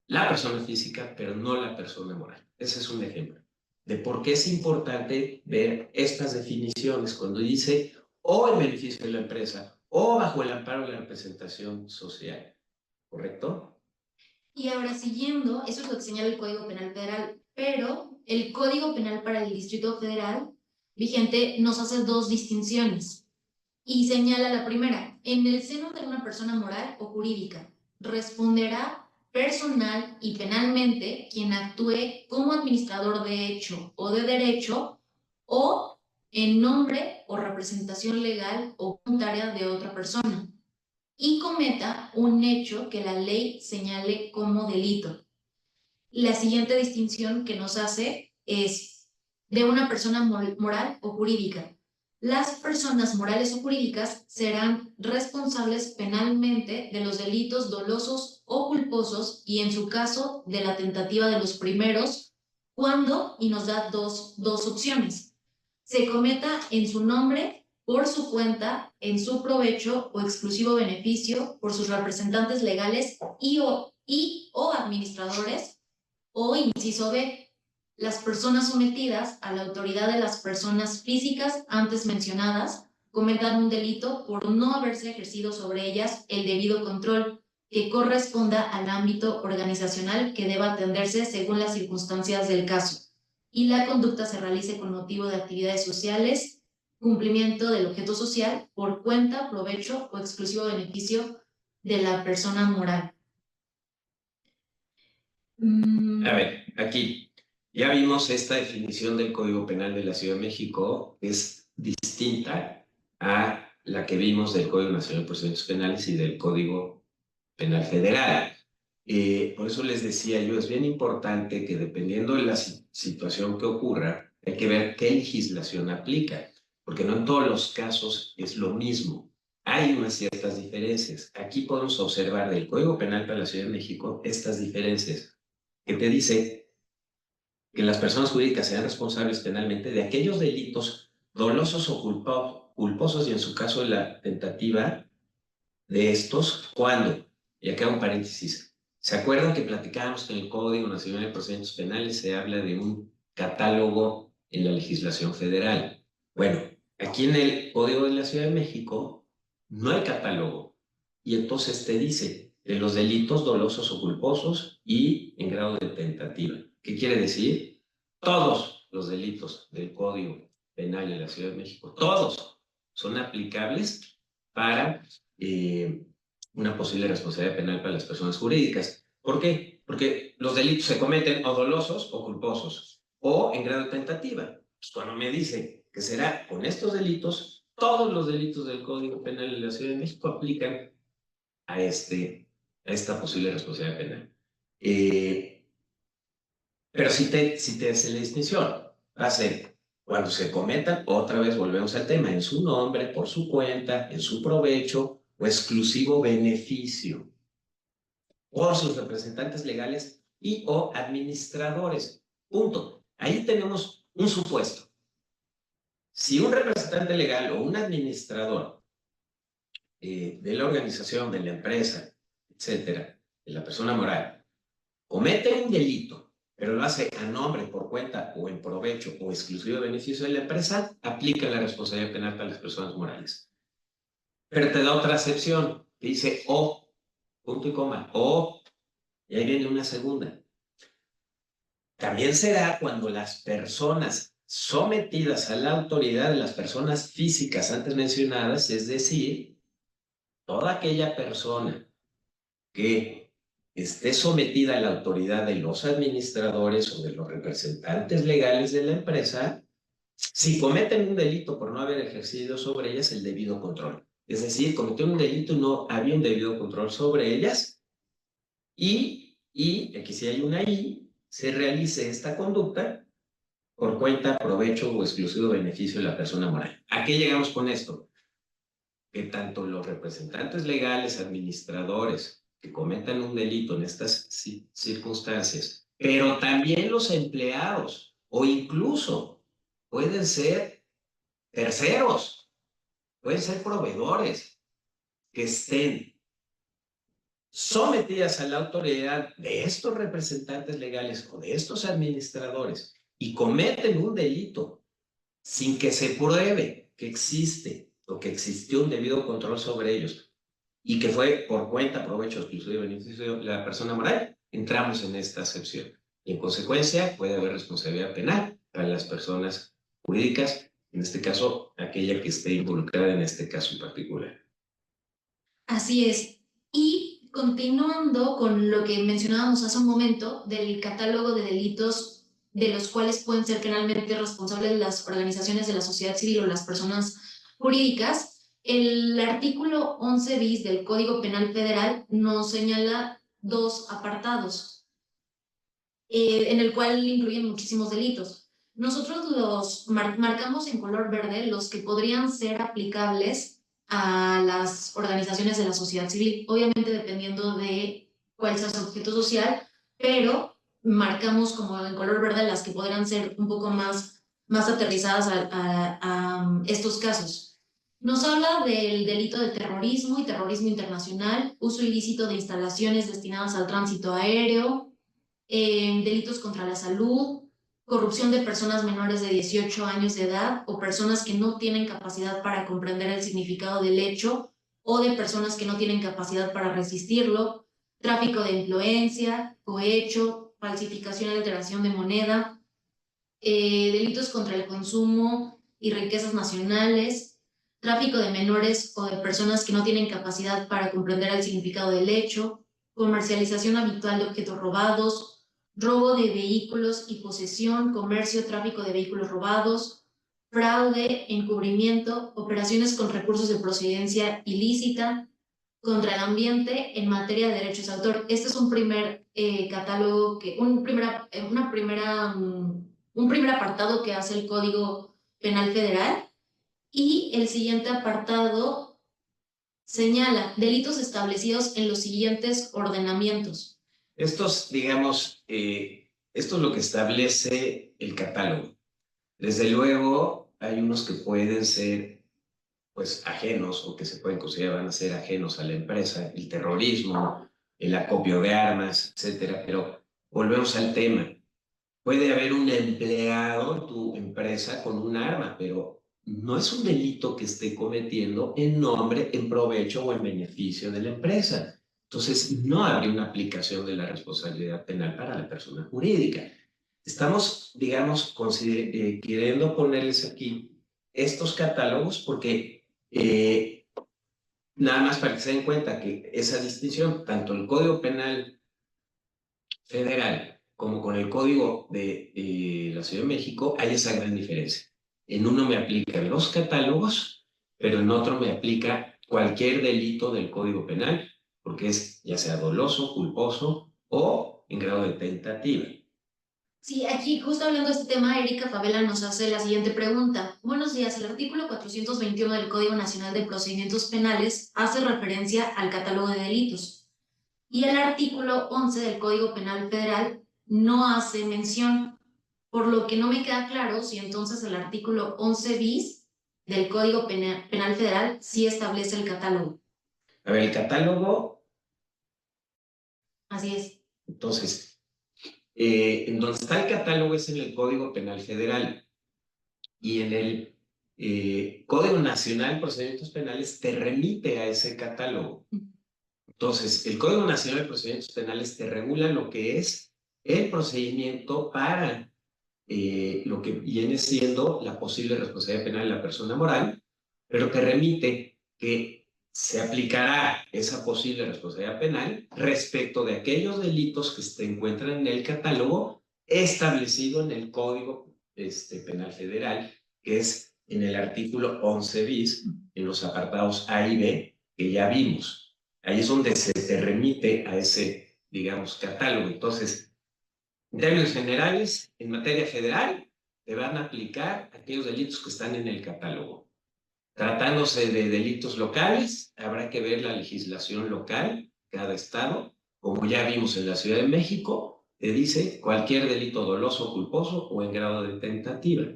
la persona física, pero no la persona moral. Ese es un ejemplo de por qué es importante ver estas definiciones cuando dice o en beneficio de la empresa o bajo el amparo de la representación social. ¿Correcto? Y ahora siguiendo, eso es lo que señala el Código Penal Federal, pero el Código Penal para el Distrito Federal vigente nos hace dos distinciones y señala la primera: en el seno de una persona moral o jurídica responderá personal y penalmente quien actúe como administrador de hecho o de derecho o en nombre o representación legal o voluntaria de otra persona y cometa un hecho que la ley señale como delito. La siguiente distinción que nos hace es de una persona moral o jurídica. Las personas morales o jurídicas serán responsables penalmente de los delitos dolosos o culposos y en su caso de la tentativa de los primeros, cuando, y nos da dos opciones, se cometa en su nombre, por su cuenta, en su provecho o exclusivo beneficio por sus representantes legales y o administradores, o inciso B, las personas sometidas a la autoridad de las personas físicas antes mencionadas cometan un delito por no haberse ejercido sobre ellas el debido control que corresponda al ámbito organizacional que deba atenderse según las circunstancias del caso y la conducta se realice con motivo de actividades sociales, cumplimiento del objeto social por cuenta, provecho o exclusivo beneficio de la persona moral. A ver, aquí ya vimos esta definición del Código Penal de la Ciudad de México, es distinta a la que vimos del Código Nacional de Procedimientos Penales y del Código Penal Federal. Por eso les decía yo, es bien importante que dependiendo de la situación que ocurra, hay que ver qué legislación aplica, porque no en todos los casos es lo mismo. Hay unas ciertas diferencias. Aquí podemos observar del Código Penal para la Ciudad de México estas diferencias, que te dice que las personas jurídicas sean responsables penalmente de aquellos delitos dolosos o culposos y en su caso de la tentativa de estos, ¿cuándo? Y acá un paréntesis. ¿Se acuerdan que platicábamos que en el Código Nacional de Procedimientos Penales se habla de un catálogo en la legislación federal? Bueno, aquí en el Código de la Ciudad de México no hay catálogo y entonces te dice de los delitos dolosos o culposos y en grado de tentativa. ¿Qué quiere decir? Todos los delitos del Código Penal de la Ciudad de México, todos son aplicables para una posible responsabilidad penal para las personas jurídicas. ¿Por qué? Porque los delitos se cometen o dolosos o culposos, o en grado de tentativa. Pues cuando me dice que será con estos delitos, todos los delitos del Código Penal de la Ciudad de México aplican a esta posible responsabilidad penal. Pero si te hace la distinción, va a ser cuando se cometan, otra vez volvemos al tema, en su nombre, por su cuenta, en su provecho o exclusivo beneficio, por sus representantes legales y o administradores. Punto. Ahí tenemos un supuesto. Si un representante legal o un administrador de la organización, de la empresa, etcétera, de la persona moral, comete un delito, pero lo hace a nombre, por cuenta o en provecho o exclusivo beneficio de la empresa, aplica la responsabilidad penal para las personas morales. Pero te da otra acepción, que dice o, punto y coma, o, y ahí viene una segunda. También será cuando las personas sometidas a la autoridad de las personas físicas antes mencionadas, es decir, toda aquella persona que esté sometida a la autoridad de los administradores o de los representantes legales de la empresa, si cometen un delito por no haber ejercido sobre ellas el debido control. Es decir, cometió un delito y no había un debido control sobre ellas, y aquí sí hay una I, se realice esta conducta por cuenta, provecho o exclusivo beneficio de la persona moral. ¿A qué llegamos con esto? Que tanto los representantes legales, administradores, que cometan un delito en estas circunstancias, pero también los empleados o incluso pueden ser terceros, pueden ser proveedores que estén sometidas a la autoridad de estos representantes legales o de estos administradores y cometen un delito sin que se pruebe que existe o que existió un debido control sobre ellos y que fue por cuenta, provecho, exclusivo y beneficio de la persona moral, entramos en esta acepción. Y en consecuencia puede haber responsabilidad penal para las personas jurídicas, en este caso, aquella que esté involucrada en este caso en particular. Así es. Y continuando con lo que mencionábamos hace un momento del catálogo de delitos de los cuales pueden ser penalmente responsables las organizaciones de la sociedad civil o las personas jurídicas, el artículo 11 bis del Código Penal Federal nos señala dos apartados, en el cual incluyen muchísimos delitos. Nosotros los marcamos en color verde los que podrían ser aplicables a las organizaciones de la sociedad civil, obviamente dependiendo de cuál sea su objeto social, pero marcamos como en color verde las que podrían ser un poco más aterrizadas a estos casos. Nos habla del delito de terrorismo y terrorismo internacional, uso ilícito de instalaciones destinadas al tránsito aéreo, delitos contra la salud, corrupción de personas menores de 18 años de edad o personas que no tienen capacidad para comprender el significado del hecho o de personas que no tienen capacidad para resistirlo, tráfico de influencia, cohecho, falsificación y alteración de moneda, delitos contra el consumo y riquezas nacionales, tráfico de menores o de personas que no tienen capacidad para comprender el significado del hecho, comercialización habitual de objetos robados, robo de vehículos y posesión, comercio, tráfico de vehículos robados, fraude, encubrimiento, operaciones con recursos de procedencia ilícita, contra el ambiente en materia de derechos de autor. Este es un primer catálogo, un primer apartado que hace el Código Penal Federal, y el siguiente apartado señala delitos establecidos en los siguientes ordenamientos. Estos, digamos, esto es lo que establece el catálogo. Desde luego, hay unos que pueden ser, pues, ajenos o que se pueden considerar van a ser ajenos a la empresa, el terrorismo, el acopio de armas, etcétera. Pero volvemos al tema. Puede haber un empleado en tu empresa con un arma, pero no es un delito que esté cometiendo en nombre, en provecho o en beneficio de la empresa. Entonces, no habría una aplicación de la responsabilidad penal para la persona jurídica. estamos, digamos, queriendo ponerles aquí estos catálogos porque nada más para que se den cuenta que esa distinción, tanto el Código Penal Federal como con el Código de la Ciudad de México, hay esa gran diferencia. En uno me aplican los catálogos, pero en otro me aplica cualquier delito del Código Penal, porque es ya sea doloso, culposo o en grado de tentativa. Sí, aquí justo hablando de este tema, Erika Favela nos hace la siguiente pregunta. Buenos días, el artículo 421 del Código Nacional de Procedimientos Penales hace referencia al catálogo de delitos y el artículo 11 del Código Penal Federal no hace mención, por lo que no me queda claro si entonces el artículo 11 bis del Código Penal Federal sí establece el catálogo. A ver, el catálogo. Así es. Entonces, en donde está el catálogo es en el Código Penal Federal y en el Código Nacional de Procedimientos Penales te remite a ese catálogo. Entonces, el Código Nacional de Procedimientos Penales te regula lo que es el procedimiento para lo que viene siendo la posible responsabilidad penal de la persona moral, pero te remite que se aplicará esa posible responsabilidad penal respecto de aquellos delitos que se encuentran en el catálogo establecido en el Código Penal Federal, que es en el artículo 11 bis, en los apartados A y B, que ya vimos. Ahí es donde se te remite a ese, digamos, catálogo. Entonces, en términos generales, en materia federal, te van a aplicar aquellos delitos que están en el catálogo. Tratándose de delitos locales, habrá que ver la legislación local, cada estado. Como ya vimos en la Ciudad de México, te dice cualquier delito doloso, culposo o en grado de tentativa.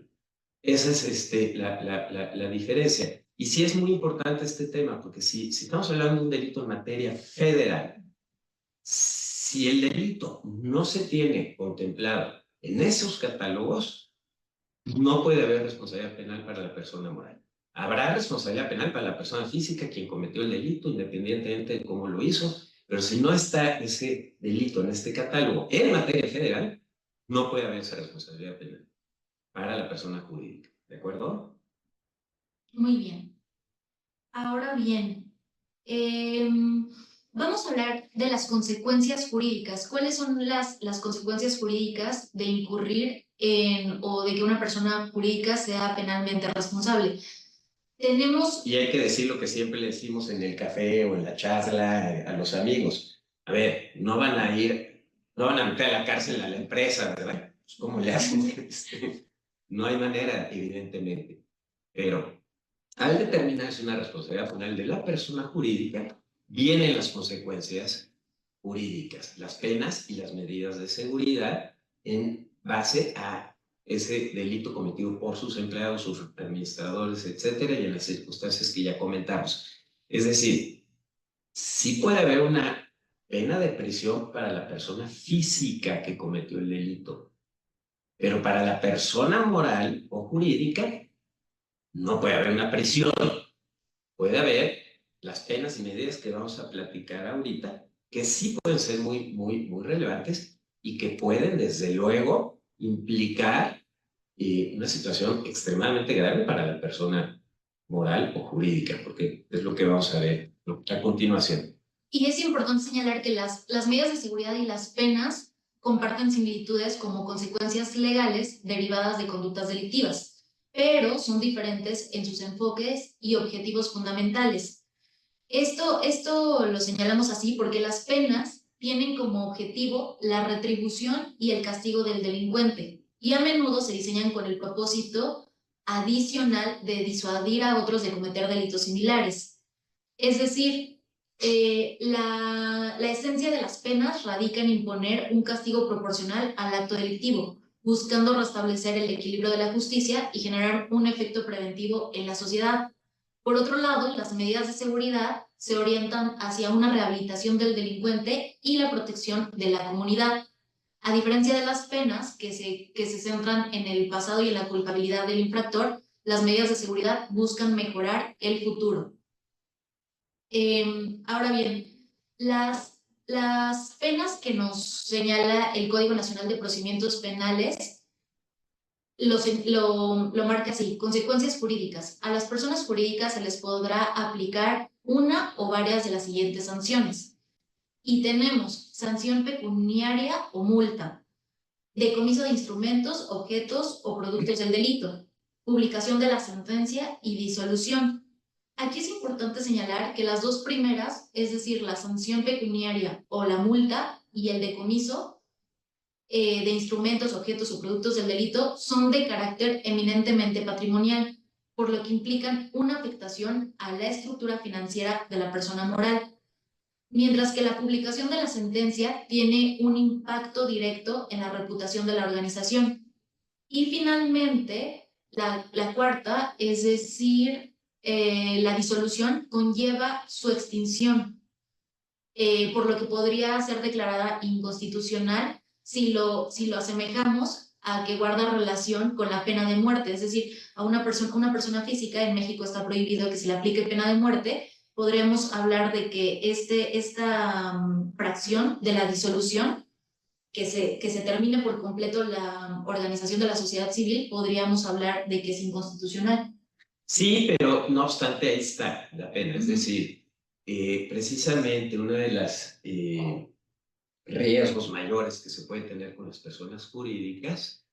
Esa es la diferencia. Y sí es muy importante este tema, porque si estamos hablando de un delito en materia federal, si el delito no se tiene contemplado en esos catálogos, no puede haber responsabilidad penal para la persona moral. Habrá responsabilidad penal para la persona física, quien cometió el delito, independientemente de cómo lo hizo, pero si no está ese delito en este catálogo en materia federal, no puede haber esa responsabilidad penal para la persona jurídica. ¿De acuerdo? Muy bien. Ahora bien, vamos a hablar de las consecuencias jurídicas. ¿Cuáles son las consecuencias jurídicas de incurrir en o de que una persona jurídica sea penalmente responsable? Tenemos... Y hay que decir lo que siempre le decimos en el café o en la charla a los amigos. A ver, no van a meter a la cárcel a la empresa, ¿verdad? Pues, ¿cómo le hacen? No hay manera, evidentemente. Pero al determinarse una responsabilidad penal de la persona jurídica, vienen las consecuencias jurídicas, las penas y las medidas de seguridad en base a ese delito cometido por sus empleados, sus administradores, etcétera, y en las circunstancias que ya comentamos. Es decir, sí puede haber una pena de prisión para la persona física que cometió el delito, pero para la persona moral o jurídica no puede haber una prisión. Puede haber las penas y medidas que vamos a platicar ahorita, que sí pueden ser muy, muy, muy relevantes y que pueden, desde luego, implicar una situación extremadamente grave para la persona moral o jurídica, porque es lo que vamos a ver a continuación. Y es importante señalar que las medidas de seguridad y las penas comparten similitudes como consecuencias legales derivadas de conductas delictivas, pero son diferentes en sus enfoques y objetivos fundamentales. Esto lo señalamos así porque las penas tienen como objetivo la retribución y el castigo del delincuente, y a menudo se diseñan con el propósito adicional de disuadir a otros de cometer delitos similares. Es decir, la esencia de las penas radica en imponer un castigo proporcional al acto delictivo, buscando restablecer el equilibrio de la justicia y generar un efecto preventivo en la sociedad. Por otro lado, las medidas de seguridad se orientan hacia una rehabilitación del delincuente y la protección de la comunidad. A diferencia de las penas, que se centran en el pasado y en la culpabilidad del infractor, las medidas de seguridad buscan mejorar el futuro. Ahora bien, las Las penas que nos señala el Código Nacional de Procedimientos Penales lo marca así: consecuencias jurídicas. A las personas jurídicas se les podrá aplicar una o varias de las siguientes sanciones. Y tenemos sanción pecuniaria o multa, decomiso de instrumentos, objetos o productos del delito, publicación de la sentencia y disolución. Aquí es importante señalar que las dos primeras, es decir, la sanción pecuniaria o la multa y el decomiso de instrumentos, objetos o productos del delito, son de carácter eminentemente patrimonial, por lo que implican una afectación a la estructura financiera de la persona moral, mientras que la publicación de la sentencia tiene un impacto directo en la reputación de la organización. Y finalmente, la cuarta, es decir, la disolución conlleva su extinción, por lo que podría ser declarada inconstitucional si lo asemejamos a que guarda relación con la pena de muerte. Es decir, a una persona física en México está prohibido que se le aplique pena de muerte. Podríamos hablar de que esta fracción de la disolución, que se termine por completo la organización de la sociedad civil, podríamos hablar de que es inconstitucional. Sí, pero no obstante, ahí está la pena. Es decir, precisamente uno de los riesgos mayores que se puede tener con las personas jurídicas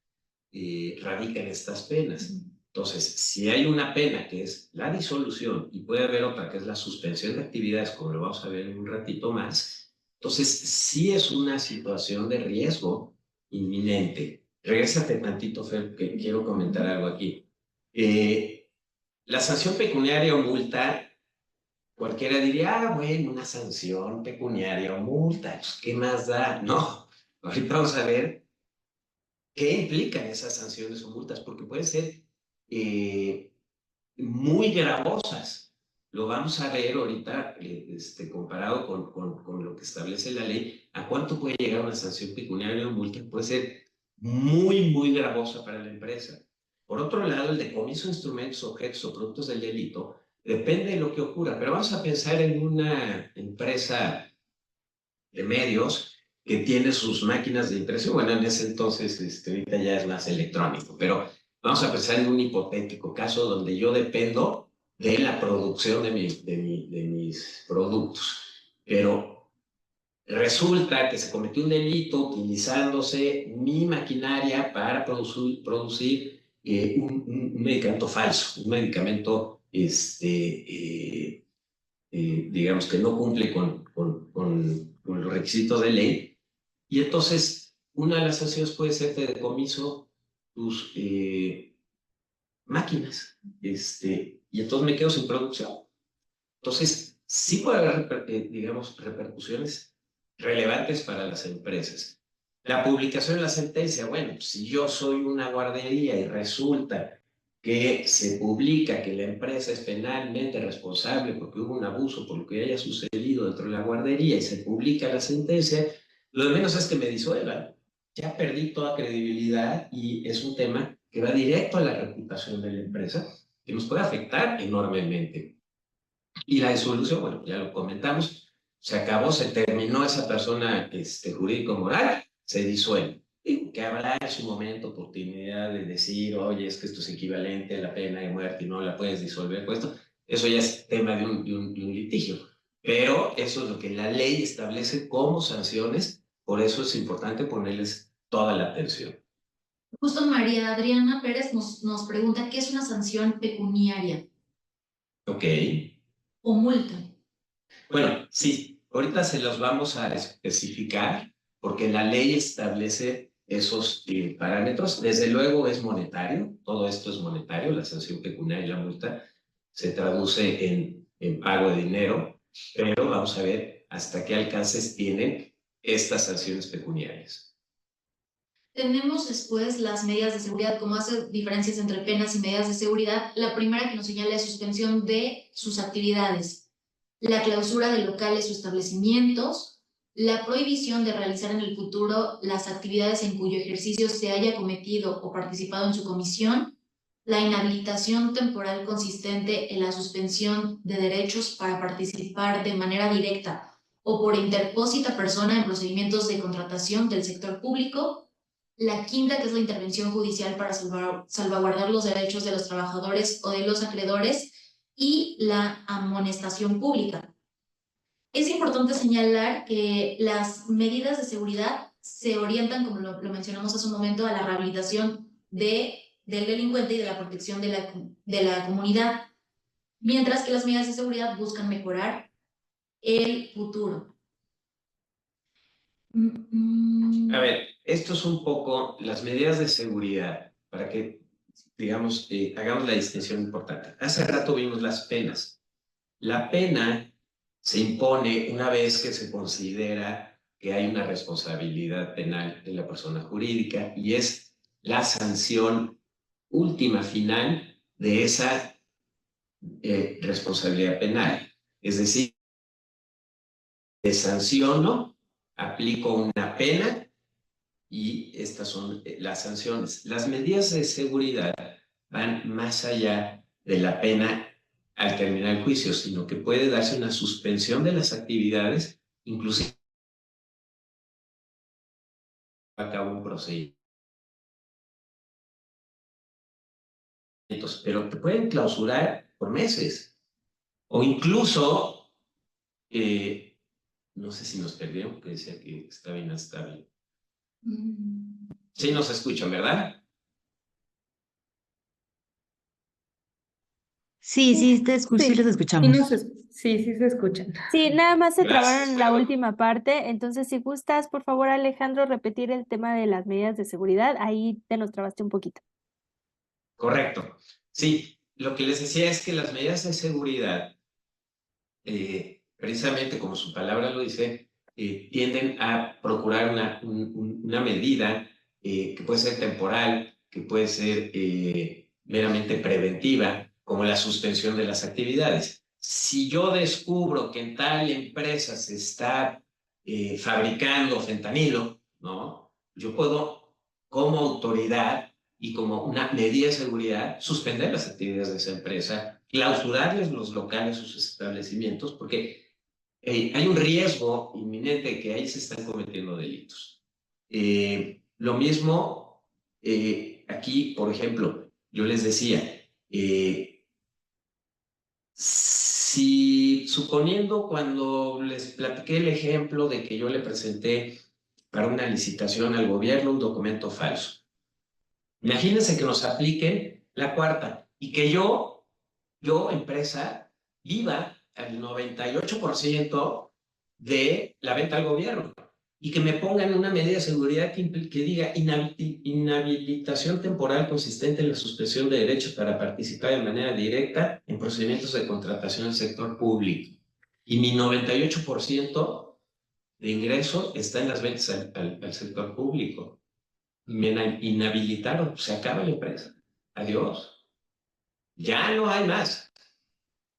radica en estas penas. Entonces, si hay una pena que es la disolución y puede haber otra que es la suspensión de actividades, como lo vamos a ver en un ratito más, entonces sí es una situación de riesgo inminente. Regrésate tantito, Fer, que quiero comentar algo aquí. La sanción pecuniaria o multa, cualquiera diría, ah, bueno, una sanción pecuniaria o multa, pues, ¿qué más da? No, ahorita vamos a ver qué implican esas sanciones o multas, porque pueden ser muy gravosas. Lo vamos a ver ahorita, comparado con lo que establece la ley, a cuánto puede llegar una sanción pecuniaria o multa. Puede ser muy, muy gravosa para la empresa. Por otro lado, el decomiso de instrumentos, objetos o productos del delito depende de lo que ocurra, pero vamos a pensar en una empresa de medios que tiene sus máquinas de impresión. Bueno, en ese entonces, ahorita ya es más electrónico, pero vamos a pensar en un hipotético caso donde yo dependo de la producción de mis productos, pero resulta que se cometió un delito utilizándose mi maquinaria para producir un medicamento falso, un medicamento digamos que no cumple con los requisitos de ley. Y entonces, una de las sanciones puede ser que decomiso tus máquinas, y entonces me quedo sin producción. Entonces, sí puede haber, digamos, repercusiones relevantes para las empresas. La publicación de la sentencia, bueno, si yo soy una guardería y resulta que se publica que la empresa es penalmente responsable porque hubo un abuso por lo que haya sucedido dentro de la guardería y se publica la sentencia, lo de menos es que me disuelvan. Ya perdí toda credibilidad y es un tema que va directo a la reputación de la empresa, que nos puede afectar enormemente. Y la disolución, bueno, ya lo comentamos, se acabó, se terminó esa persona jurídico-moral, se disuelve. Y que habrá en su momento oportunidad de decir, oye, es que esto es equivalente a la pena de muerte y no la puedes disolver, pues eso ya es tema de un litigio. Pero eso es lo que la ley establece como sanciones, por eso es importante ponerles toda la atención. Justo María Adriana Pérez nos pregunta qué es una sanción pecuniaria. Ok. O multa. Bueno, sí, ahorita se los vamos a especificar porque la ley establece esos parámetros. Desde luego es monetario, todo esto es monetario, la sanción pecuniaria y la multa se traduce en pago de dinero, pero vamos a ver hasta qué alcances tienen estas sanciones pecuniarias. Tenemos después las medidas de seguridad. Como hace diferencias entre penas y medidas de seguridad, la primera que nos señala es suspensión de sus actividades, la clausura de locales o establecimientos, la prohibición de realizar en el futuro las actividades en cuyo ejercicio se haya cometido o participado en su comisión, la inhabilitación temporal consistente en la suspensión de derechos para participar de manera directa o por interpósita persona en procedimientos de contratación del sector público. La quinta, que es la intervención judicial para salvaguardar los derechos de los trabajadores o de los acreedores, y la amonestación pública. Es importante señalar que las medidas de seguridad se orientan, como lo mencionamos hace un momento, a la rehabilitación del delincuente y de la protección de la comunidad, mientras que las medidas de seguridad buscan mejorar el futuro. A ver, esto es un poco las medidas de seguridad, para que, digamos, hagamos la distinción importante. Hace rato vimos las penas. La pena se impone una vez que se considera que hay una responsabilidad penal de la persona jurídica y es la sanción última final de esa responsabilidad penal. Es decir, te sanciono, aplico una pena y estas son las sanciones. Las medidas de seguridad van más allá de la pena al terminar el juicio, sino que puede darse una suspensión de las actividades, inclusive a cabo un procedimiento, pero te pueden clausurar por meses o incluso, no sé si nos perdieron, porque decía que estaba inestable. Sí nos escuchan, ¿verdad? Sí, sí, sí los Sí, escuchamos. Sí, sí se escuchan. sí, nada más se Gracias, trabaron en la perdón. última parte, entonces si gustas, por favor, Alejandro, repetir el tema de las medidas de seguridad, ahí te nos trabaste un poquito. Correcto. Sí, lo que les decía es que las medidas de seguridad, precisamente como su palabra lo dice, tienden a procurar una medida que puede ser temporal, que puede ser meramente preventiva, como la suspensión de las actividades. Si yo descubro que en tal empresa se está fabricando fentanilo, ¿no? Yo puedo, como autoridad y como una medida de seguridad, suspender las actividades de esa empresa, clausurarles los locales, sus establecimientos, porque hay un riesgo inminente de que ahí se están cometiendo delitos. Lo mismo aquí, por ejemplo, yo les decía, si suponiendo cuando les platiqué el ejemplo de que yo le presenté para una licitación al gobierno un documento falso, imagínense que nos apliquen la cuarta y que yo, empresa, viva al 98% de la venta al gobierno y que me pongan una medida de seguridad que diga inhabilitación temporal consistente en la suspensión de derechos para participar de manera directa en procedimientos de contratación del sector público. Y mi 98% de ingreso está en las ventas al sector público. Me inhabilitaron, se acaba la empresa. Adiós. Ya no hay más.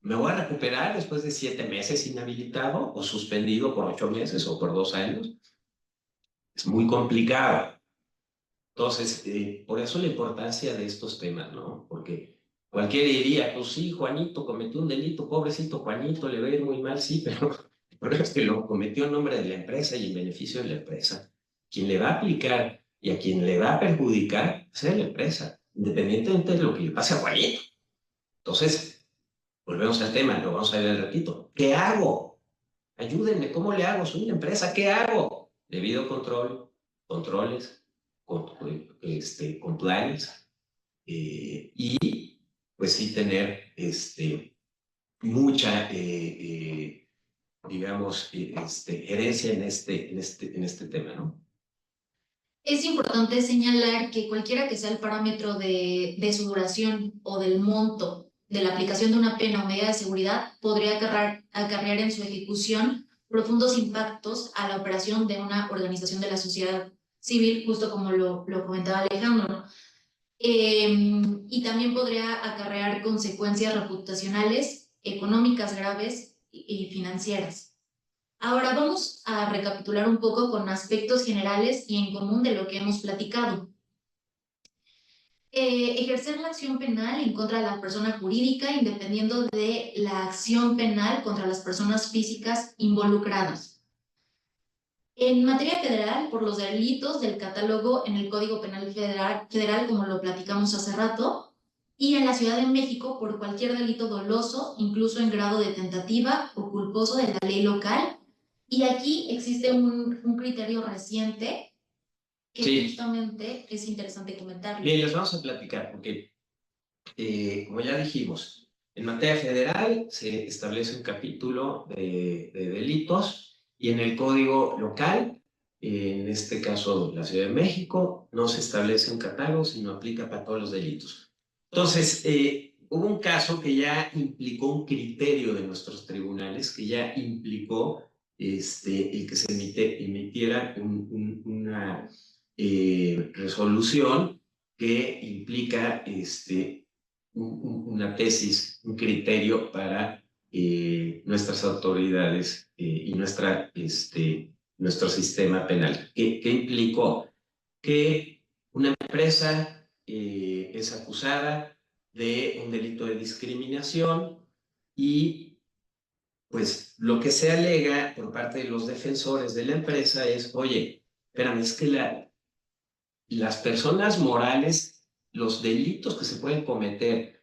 ¿Me voy a recuperar después de 7 meses inhabilitado o suspendido por 8 meses o por 2 años? Es muy complicado. Entonces, por eso la importancia de estos temas, ¿no? Porque cualquiera diría, pues sí, Juanito cometió un delito, pobrecito Juanito, le va a ir muy mal, sí, pero el problema es que lo cometió en nombre de la empresa y en beneficio de la empresa. Quien le va a aplicar y a quien le va a perjudicar es la empresa, independientemente de lo que le pase a Juanito. Entonces, volvemos al tema, lo vamos a ver, repito. ¿Qué hago? Ayúdenme, ¿cómo le hago? Soy una empresa, ¿qué hago? Debido control, controles, compliance, y pues sí tener mucha, digamos, herencia en este tema, ¿no? Es importante señalar que cualquiera que sea el parámetro de su duración o del monto de la aplicación de una pena o medida de seguridad podría acarrear en su ejecución profundos impactos a la operación de una organización de la sociedad civil, justo como lo comentaba Alejandro. Y también podría acarrear consecuencias reputacionales, económicas graves y financieras. Ahora vamos a recapitular un poco con aspectos generales y en común de lo que hemos platicado. Ejercer la acción penal en contra de la persona jurídica, independiendo de la acción penal contra las personas físicas involucradas. En materia federal, por los delitos del catálogo en el Código Penal Federal, como lo platicamos hace rato, y en la Ciudad de México por cualquier delito doloso, incluso en grado de tentativa o culposo de la ley local. Y aquí existe un criterio reciente que Sí. justamente es interesante comentarlo. Bien, les vamos a platicar porque, como ya dijimos, en materia federal se establece un capítulo de delitos y en el código local, en este caso la Ciudad de México, no se establece un catálogo, sino aplica para todos los delitos. Entonces, hubo un caso que ya implicó un criterio de nuestros tribunales, que ya implicó el que se emitiera una resolución que implica una tesis, un criterio para nuestras autoridades y nuestro sistema penal. ¿Qué implicó? Que una empresa es acusada de un delito de discriminación y pues lo que se alega por parte de los defensores de la empresa es, oye, espérame, es que las personas morales, los delitos que se pueden cometer,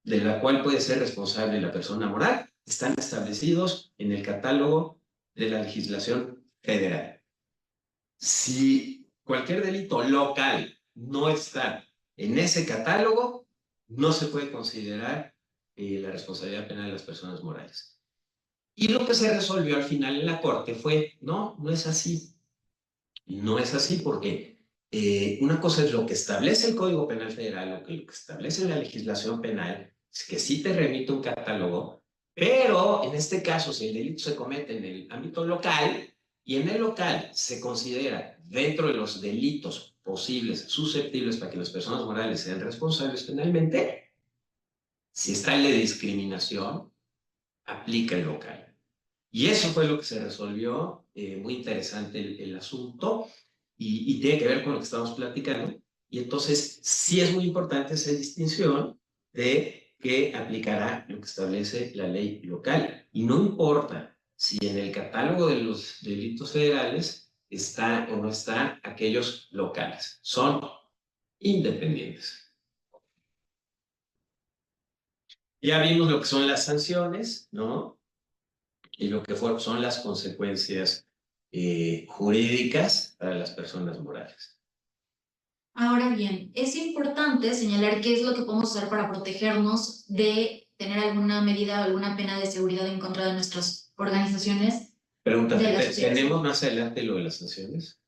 de la cual puede ser responsable la persona moral, están establecidos en el catálogo de la legislación federal. Si cualquier delito local no está en ese catálogo, no se puede considerar la responsabilidad penal de las personas morales. Y lo que se resolvió al final en la Corte fue, no es así. No es así porque una cosa es lo que establece el Código Penal Federal, lo que establece la legislación penal, es que sí te remite un catálogo, pero en este caso, si el delito se comete en el ámbito local y en el local se considera dentro de los delitos posibles, susceptibles para que las personas morales sean responsables penalmente, si está en la discriminación, aplica el local. Y eso fue lo que se resolvió, muy interesante el asunto, y tiene que ver con lo que estamos platicando. Y entonces sí es muy importante esa distinción de que aplicará lo que establece la ley local. Y no importa si en el catálogo de los delitos federales está o no está aquellos locales. Son independientes. Ya vimos lo que son las sanciones, ¿no? Y lo que son las consecuencias jurídicas para las personas morales. Ahora bien, es importante señalar qué es lo que podemos hacer para protegernos de tener alguna medida o alguna pena de seguridad en contra de nuestras organizaciones. Pregunta, ¿tenemos más adelante lo de las sanciones?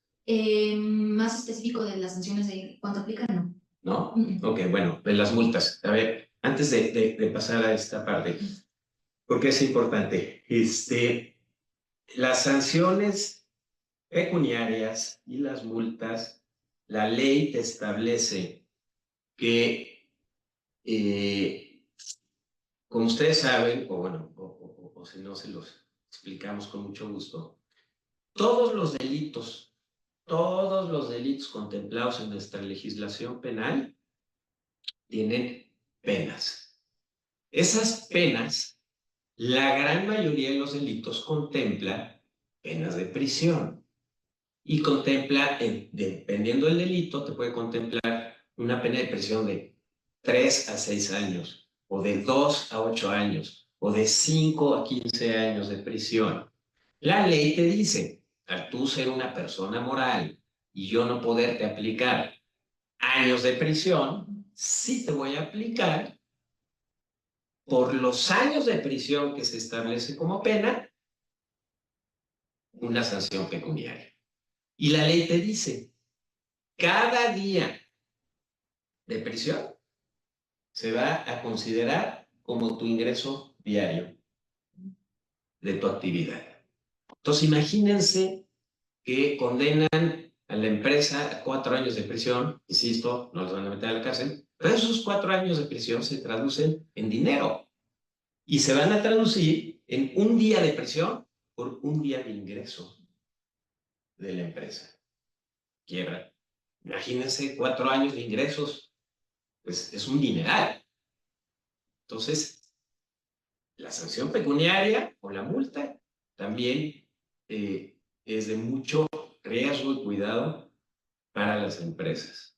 Más específico de las sanciones de cuánto aplican, ¿no? ¿No? Ok, bueno, de las multas. A ver, antes de pasar a esta parte, porque es importante, las sanciones pecuniarias y las multas, la ley te establece que, como ustedes saben, o bueno, o si no se los explicamos con mucho gusto, todos los delitos contemplados en nuestra legislación penal tienen penas. Esas penas, la gran mayoría de los delitos contempla penas de prisión y contempla, dependiendo del delito, te puede contemplar una pena de prisión de 3 a 6 años, o de 2 a 8 años, o de 5 a 15 años de prisión. La ley te dice, al tú ser una persona moral y yo no poderte aplicar años de prisión, sí te voy a aplicar por los años de prisión que se establece como pena, una sanción pecuniaria. Y la ley te dice, cada día de prisión se va a considerar como tu ingreso diario de tu actividad. Entonces, imagínense que condenan a la empresa a 4 años de prisión, insisto, no los van a meter a la cárcel, pero esos 4 años de prisión se traducen en dinero y se van a traducir en un día de prisión por un día de ingreso de la empresa. Quiebra. Imagínense 4 años de ingresos pues es un dineral. Entonces, la sanción pecuniaria o la multa también es de mucho riesgo y cuidado para las empresas.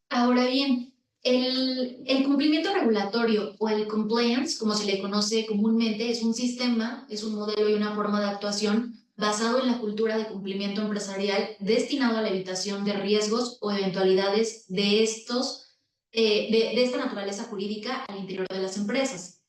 Ahora bien, el cumplimiento regulatorio o el compliance, como se le conoce comúnmente, es un sistema, es un modelo y una forma de actuación basado en la cultura de cumplimiento empresarial destinado a la evitación de riesgos o eventualidades de esta naturaleza jurídica al interior de las empresas.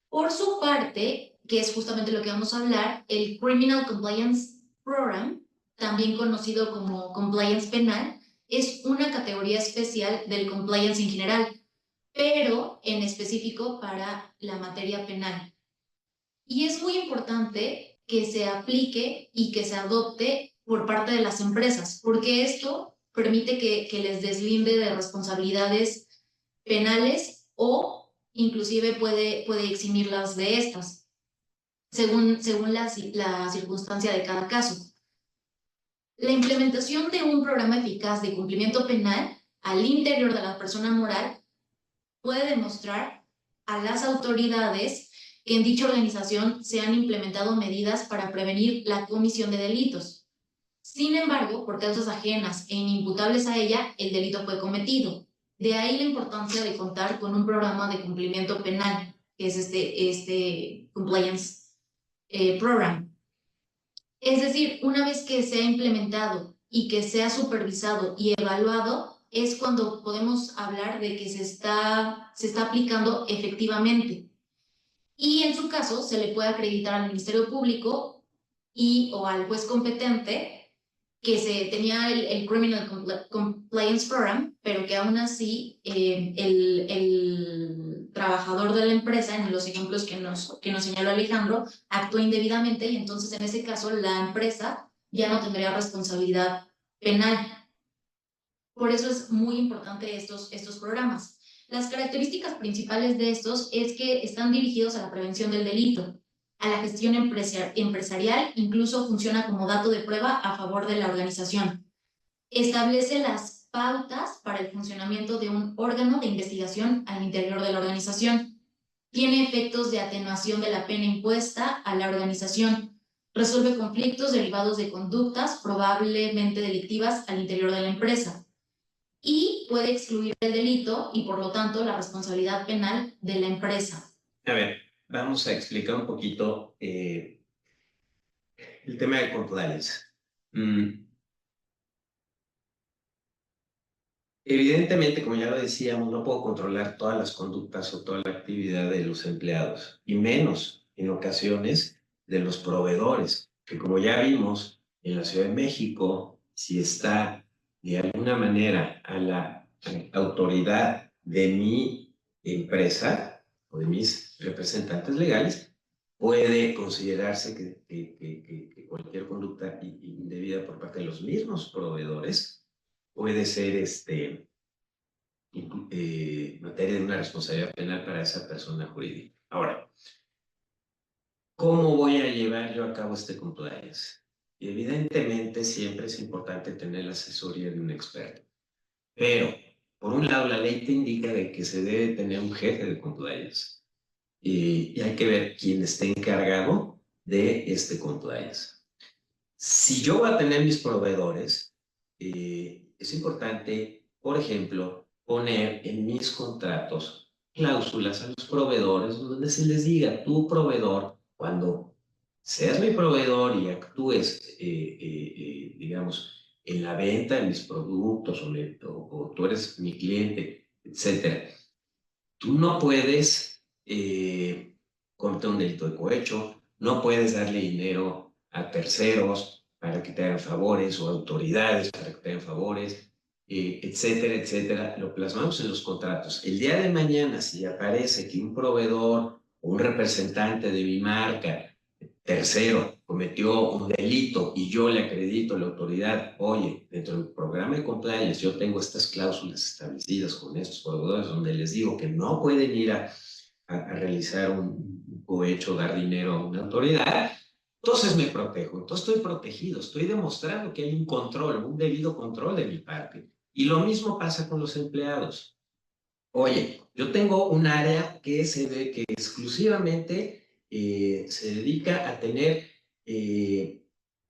Por su parte, que es justamente lo que vamos a hablar, el Criminal Compliance Program, también conocido como Compliance Penal, es una categoría especial del compliance en general, pero en específico para la materia penal. Y es muy importante que se aplique y que se adopte por parte de las empresas, porque esto permite que les deslinde de responsabilidades penales o inclusive puede eximirlas de estas, según la circunstancia de cada caso. La implementación de un programa eficaz de cumplimiento penal al interior de la persona moral puede demostrar a las autoridades que en dicha organización se han implementado medidas para prevenir la comisión de delitos. Sin embargo, por causas ajenas e inimputables a ella, el delito fue cometido. De ahí la importancia de contar con un programa de cumplimiento penal, que es este Compliance Program. Es decir, una vez que se ha implementado y que se ha supervisado y evaluado, es cuando podemos hablar de que se está aplicando efectivamente. Y en su caso, se le puede acreditar al Ministerio Público o al juez competente que se tenía el Criminal Compliance Program, pero que aún así el trabajador de la empresa, en los ejemplos que nos señaló Alejandro, actuó indebidamente y entonces en ese caso la empresa ya no tendría responsabilidad penal. Por eso es muy importante estos programas. Las características principales de estos es que están dirigidos a la prevención del delito, a la gestión empresarial, incluso funciona como dato de prueba a favor de la organización. Establece las pautas para el funcionamiento de un órgano de investigación al interior de la organización. Tiene efectos de atenuación de la pena impuesta a la organización. Resuelve conflictos derivados de conductas probablemente delictivas al interior de la empresa. Y puede excluir el delito y, por lo tanto, la responsabilidad penal de la empresa. A ver, vamos a explicar un poquito el tema de compliance. Evidentemente, como ya lo decíamos, no puedo controlar todas las conductas o toda la actividad de los empleados, y menos en ocasiones de los proveedores, que como ya vimos en la Ciudad de México, si está de alguna manera a la autoridad de mi empresa o de mis representantes legales, puede considerarse que cualquier conducta indebida por parte de los mismos proveedores puede ser materia de una responsabilidad penal para esa persona jurídica. Ahora, ¿cómo voy a llevar yo a cabo este compliance? Y evidentemente siempre es importante tener la asesoría de un experto, pero por un lado la ley te indica de que se debe tener un jefe de compliance y hay que ver quién esté encargado de este compliance. Si yo voy a tener mis proveedores, es importante, por ejemplo, poner en mis contratos cláusulas a los proveedores donde se les diga, tu proveedor, cuando seas mi proveedor y actúes, digamos, en la venta de mis productos o tú eres mi cliente, etcétera, tú no puedes cometer un delito de cohecho, no puedes darle dinero a terceros para que te hagan favores o autoridades para que te hagan favores, etcétera, etcétera. Lo plasmamos en los contratos. El día de mañana, si aparece que un proveedor o un representante de mi marca, tercero, cometió un delito y yo le acredito a la autoridad, oye, dentro del programa de compliance yo tengo estas cláusulas establecidas con estos proveedores donde les digo que no pueden ir a realizar un cohecho, dar dinero a una autoridad, entonces me protejo, entonces estoy protegido, estoy demostrando que hay un control, un debido control de mi parte. Y lo mismo pasa con los empleados. Oye, yo tengo un área que se ve que exclusivamente se dedica a tener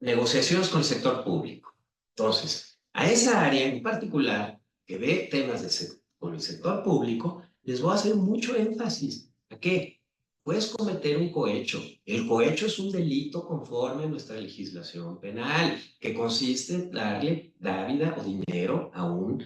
negociaciones con el sector público. Entonces, a esa área en particular, que ve temas con el sector público, les voy a hacer mucho énfasis. ¿A qué? Puedes cometer un cohecho. El cohecho es un delito conforme a nuestra legislación penal, que consiste en darle dávida o dinero a un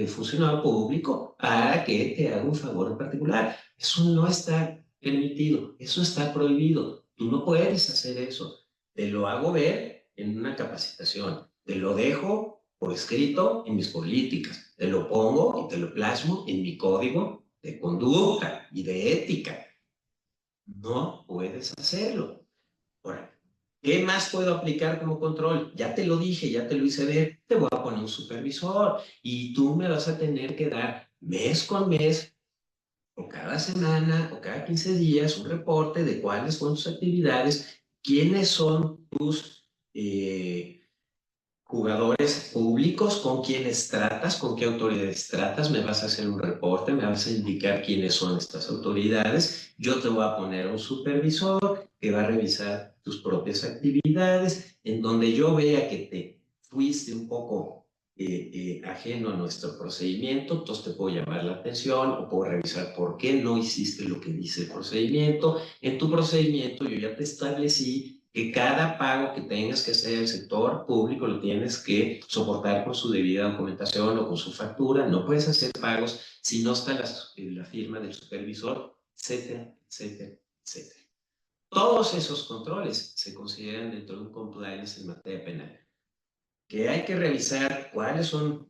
funcionario público para que te haga un favor en particular. Eso no está permitido, eso está prohibido. Tú no puedes hacer eso. Te lo hago ver en una capacitación, te lo dejo por escrito en mis políticas, te lo pongo y te lo plasmo en mi código de conducta y de ética. No puedes hacerlo. Ahora, ¿qué más puedo aplicar como control? Ya te lo dije, ya te lo hice ver, te voy a poner un supervisor y tú me vas a tener que dar mes con mes o cada semana o cada 15 días un reporte de cuáles son tus actividades, quiénes son tus jugadores públicos, con quiénes tratas, con qué autoridades tratas, me vas a hacer un reporte, me vas a indicar quiénes son estas autoridades, yo te voy a poner un supervisor que va a revisar tus propias actividades, en donde yo vea que te fuiste un poco ajeno a nuestro procedimiento, entonces te puedo llamar la atención o puedo revisar por qué no hiciste lo que dice el procedimiento. En tu procedimiento yo ya te establecí que cada pago que tengas que hacer el sector público lo tienes que soportar con su debida documentación o con su factura. No puedes hacer pagos si no está la firma del supervisor, etcétera, etcétera, etcétera. Todos esos controles se consideran dentro de un compliance en materia penal. Que hay que revisar cuáles son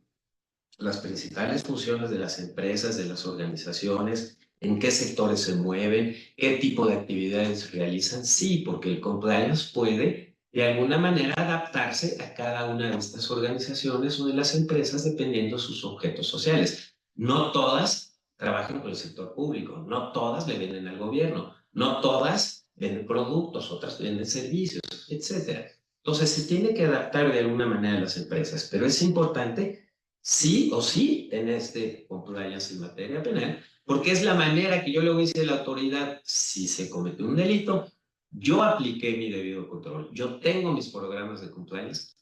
las principales funciones de las empresas, de las organizaciones, en qué sectores se mueven, qué tipo de actividades realizan. Sí, porque el compliance puede de alguna manera adaptarse a cada una de estas organizaciones o de las empresas dependiendo de sus objetos sociales. No todas trabajan con el sector público, no todas le venden al gobierno, no todas venden productos, otras venden servicios, etcétera. Entonces se tiene que adaptar de alguna manera a las empresas, pero es importante sí o sí tener este compliance en materia penal, porque es la manera que yo le voy a decir a la autoridad, si se cometió un delito, yo apliqué mi debido control, yo tengo mis programas de compliance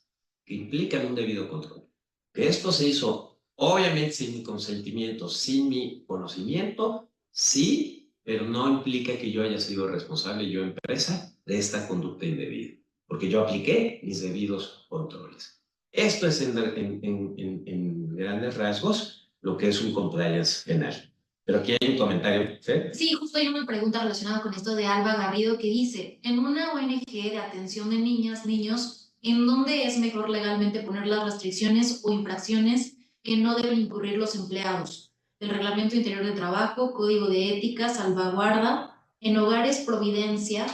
que implican un debido control. Que esto se hizo, obviamente, sin mi consentimiento, sin mi conocimiento, sí, pero no implica que yo haya sido responsable, yo empresa, de esta conducta indebida, porque yo apliqué mis debidos controles. Esto es en grandes rasgos lo que es un compliance penal. Pero aquí hay un comentario, Fer. Sí, justo hay una pregunta relacionada con esto de Alba Garrido que dice, en una ONG de atención de niñas, niños, ¿en dónde es mejor legalmente poner las restricciones o infracciones que no deben incurrir los empleados? El Reglamento Interior de Trabajo, Código de Ética, Salvaguarda, en Hogares Providencia,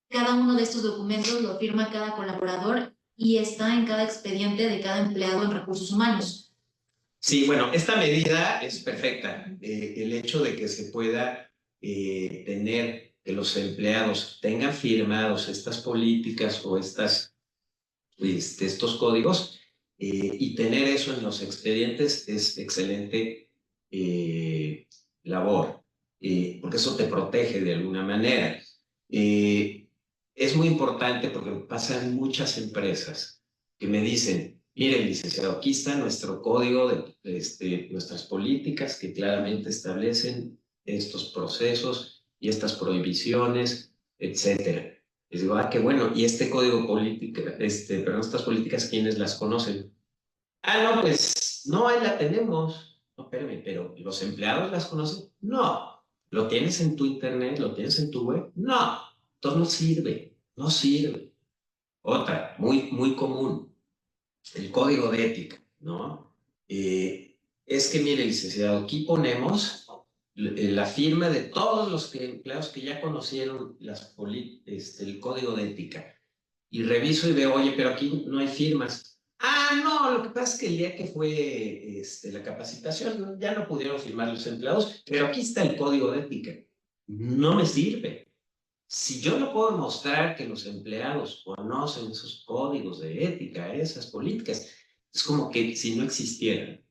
cada uno de estos documentos lo firma cada colaborador y está en cada expediente de cada empleado en recursos humanos. Sí, bueno, esta medida es perfecta. El hecho de que se pueda tener, que los empleados tengan firmados estas políticas o estos códigos y tener eso en los expedientes es excelente labor, porque eso te protege de alguna manera. Es muy importante porque pasan muchas empresas que me dicen, mire, licenciado, aquí está nuestro código de nuestras políticas que claramente establecen estos procesos y estas prohibiciones, etcétera. Les digo, qué bueno, y este código político, perdón, estas políticas, ¿quiénes las conocen? No, pues, no, ahí la tenemos. No, espérame, pero ¿los empleados las conocen? No. ¿Lo tienes en tu internet? ¿Lo tienes en tu web? No. Entonces no sirve, no sirve. Otra, muy, muy común, el código de ética, ¿no? Es que, mire, licenciado, aquí ponemos la firma de todos los empleados que ya conocieron el código de ética. Y reviso y veo, oye, pero aquí no hay firmas. No, lo que pasa es que el día que fue la capacitación ya no pudieron firmar los empleados, pero aquí está el código de ética. No me sirve. Si yo no puedo mostrar que los empleados conocen esos códigos de ética, esas políticas, Es como que si no existieran.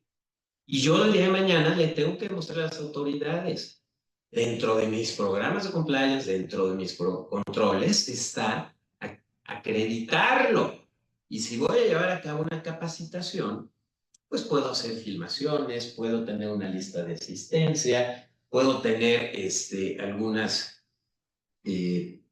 Y yo el día de mañana le tengo que mostrar a las autoridades. Dentro de mis programas de compliance, dentro de mis controles, está acreditarlo. Y si voy a llevar a cabo una capacitación, pues puedo hacer filmaciones, puedo tener una lista de asistencia, puedo tener algunas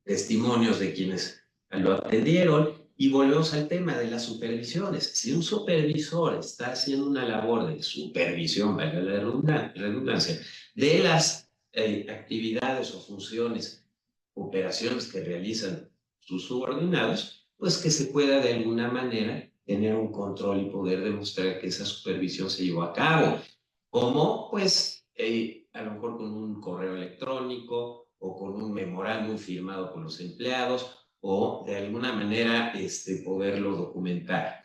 testimonios de quienes lo atendieron. Y volvemos al tema de las supervisiones. Si un supervisor está haciendo una labor de supervisión, valga la redundancia, de las actividades o funciones, operaciones que realizan sus subordinados, pues que se pueda de alguna manera tener un control y poder demostrar que esa supervisión se llevó a cabo. Como, pues, a lo mejor con un correo electrónico o con un memorándum firmado por los empleados o de alguna manera poderlo documentar.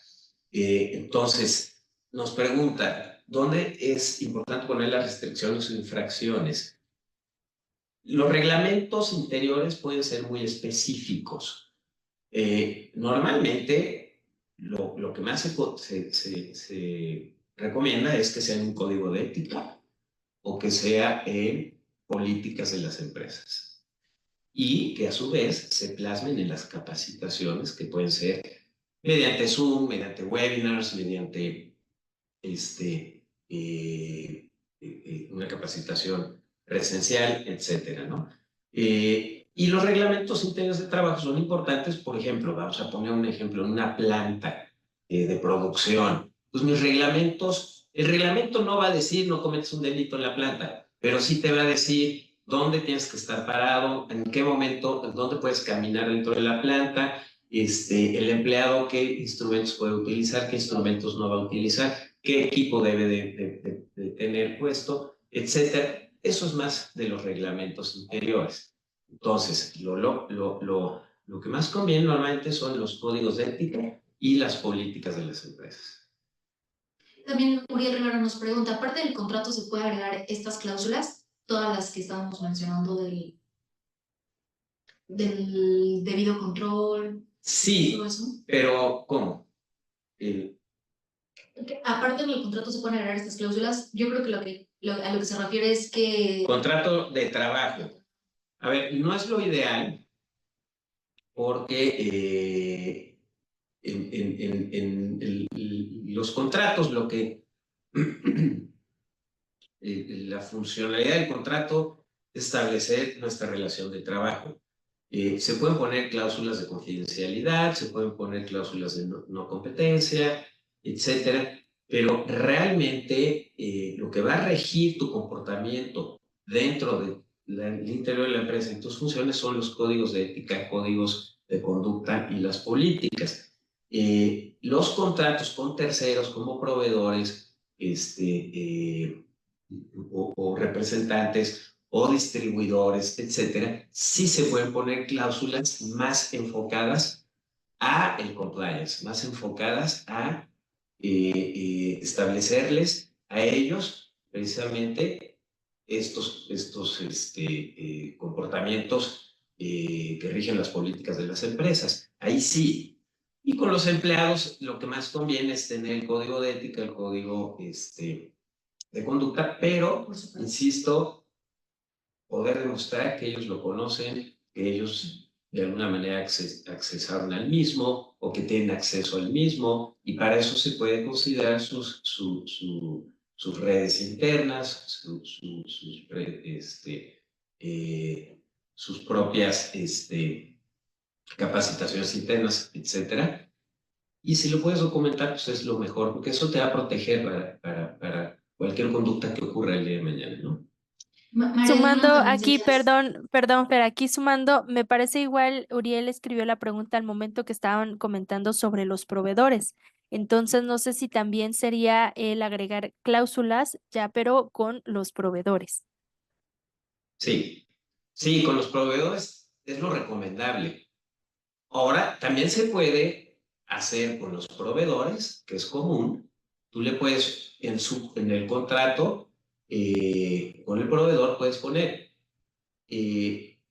Entonces, nos pregunta, ¿dónde es importante poner las restricciones o infracciones? Los reglamentos interiores pueden ser muy específicos. Normalmente, lo que más se recomienda es que sea en un código de ética o que sea en políticas de las empresas y que a su vez se plasmen en las capacitaciones que pueden ser mediante Zoom, mediante webinars, mediante una capacitación presencial, etcétera, ¿no? Y los reglamentos internos de trabajo son importantes. Por ejemplo, vamos a poner un ejemplo, en una planta de producción. Pues mis reglamentos, el reglamento no va a decir no cometes un delito en la planta, pero sí te va a decir dónde tienes que estar parado, en qué momento, dónde puedes caminar dentro de la planta, el empleado qué instrumentos puede utilizar, qué instrumentos no va a utilizar, qué equipo debe de tener puesto, etcétera. Eso es más de los reglamentos interiores. Entonces, lo que más conviene normalmente son los códigos de ética y las políticas de las empresas. También Uriel Rivera nos pregunta, aparte del contrato, ¿se puede agregar estas cláusulas? Todas las que estábamos mencionando del debido control. Sí, todo eso. pero ¿cómo? Aparte del contrato se pueden agregar estas cláusulas. Yo creo que a lo que se refiere es que... Contrato de trabajo. A ver, no es lo ideal porque los contratos, lo que la funcionalidad del contrato es establecer nuestra relación de trabajo. Se pueden poner cláusulas de confidencialidad, se pueden poner cláusulas de no competencia, etcétera, pero realmente lo que va a regir tu comportamiento dentro del interior de la empresa y tus funciones son los códigos de ética, códigos de conducta y las políticas. Los contratos con terceros como proveedores, o representantes o distribuidores, etcétera, sí se pueden poner cláusulas más enfocadas a el compliance, más enfocadas a establecerles a ellos precisamente estos comportamientos que rigen las políticas de las empresas. Ahí sí. Y con los empleados lo que más conviene es tener el código de ética, el código de conducta, pero, insisto, poder demostrar que ellos lo conocen, que ellos de alguna manera accesaron al mismo o que tienen acceso al mismo, y para eso se puede considerar sus redes internas, sus propias capacitaciones internas, etcétera. Y si lo puedes documentar, pues es lo mejor, porque eso te va a proteger para cualquier conducta que ocurra el día de mañana, ¿no? Sumando aquí, perdón, Fer, aquí sumando, me parece igual, Uriel escribió la pregunta al momento que estaban comentando sobre los proveedores. Entonces, no sé si también sería el agregar cláusulas ya, pero con los proveedores. Sí, sí, con los proveedores es lo recomendable. Ahora, también se puede hacer con los proveedores, que es común. Tú le puedes, en el contrato con el proveedor, puedes poner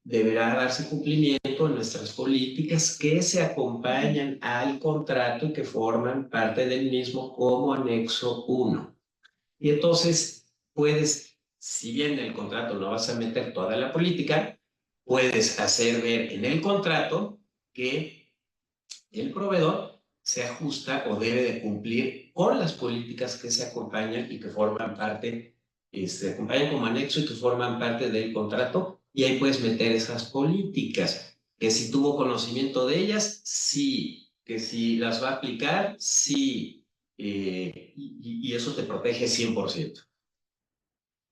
deberá darse cumplimiento en nuestras políticas que se acompañan al contrato y que forman parte del mismo como anexo 1. Y entonces puedes, si bien en el contrato no vas a meter toda la política, puedes hacer ver en el contrato que el proveedor se ajusta o debe de cumplir con las políticas que se acompañan y que forman parte, acompañan como anexo y que forman parte del contrato, y ahí puedes meter esas políticas, que si tuvo conocimiento de ellas, sí, que si las va a aplicar, sí, y eso te protege 100%.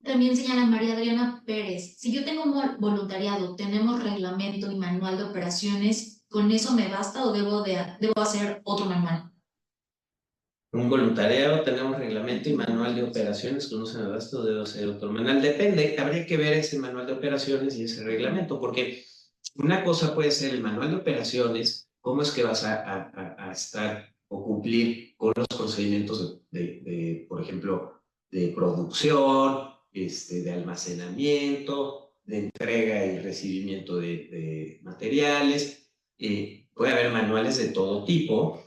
También señala María Adriana Pérez, si yo tengo un voluntariado, tenemos reglamento y manual de operaciones, ¿con eso me basta o debo hacer otro manual? Un voluntariado, tenemos reglamento y manual de operaciones, que no se me basta, debe ser otro manual. Depende, habría que ver ese manual de operaciones y ese reglamento, porque una cosa puede ser el manual de operaciones, cómo es que vas a estar o cumplir con los procedimientos por ejemplo, de producción, de almacenamiento, de entrega y recibimiento de materiales. Puede haber manuales de todo tipo,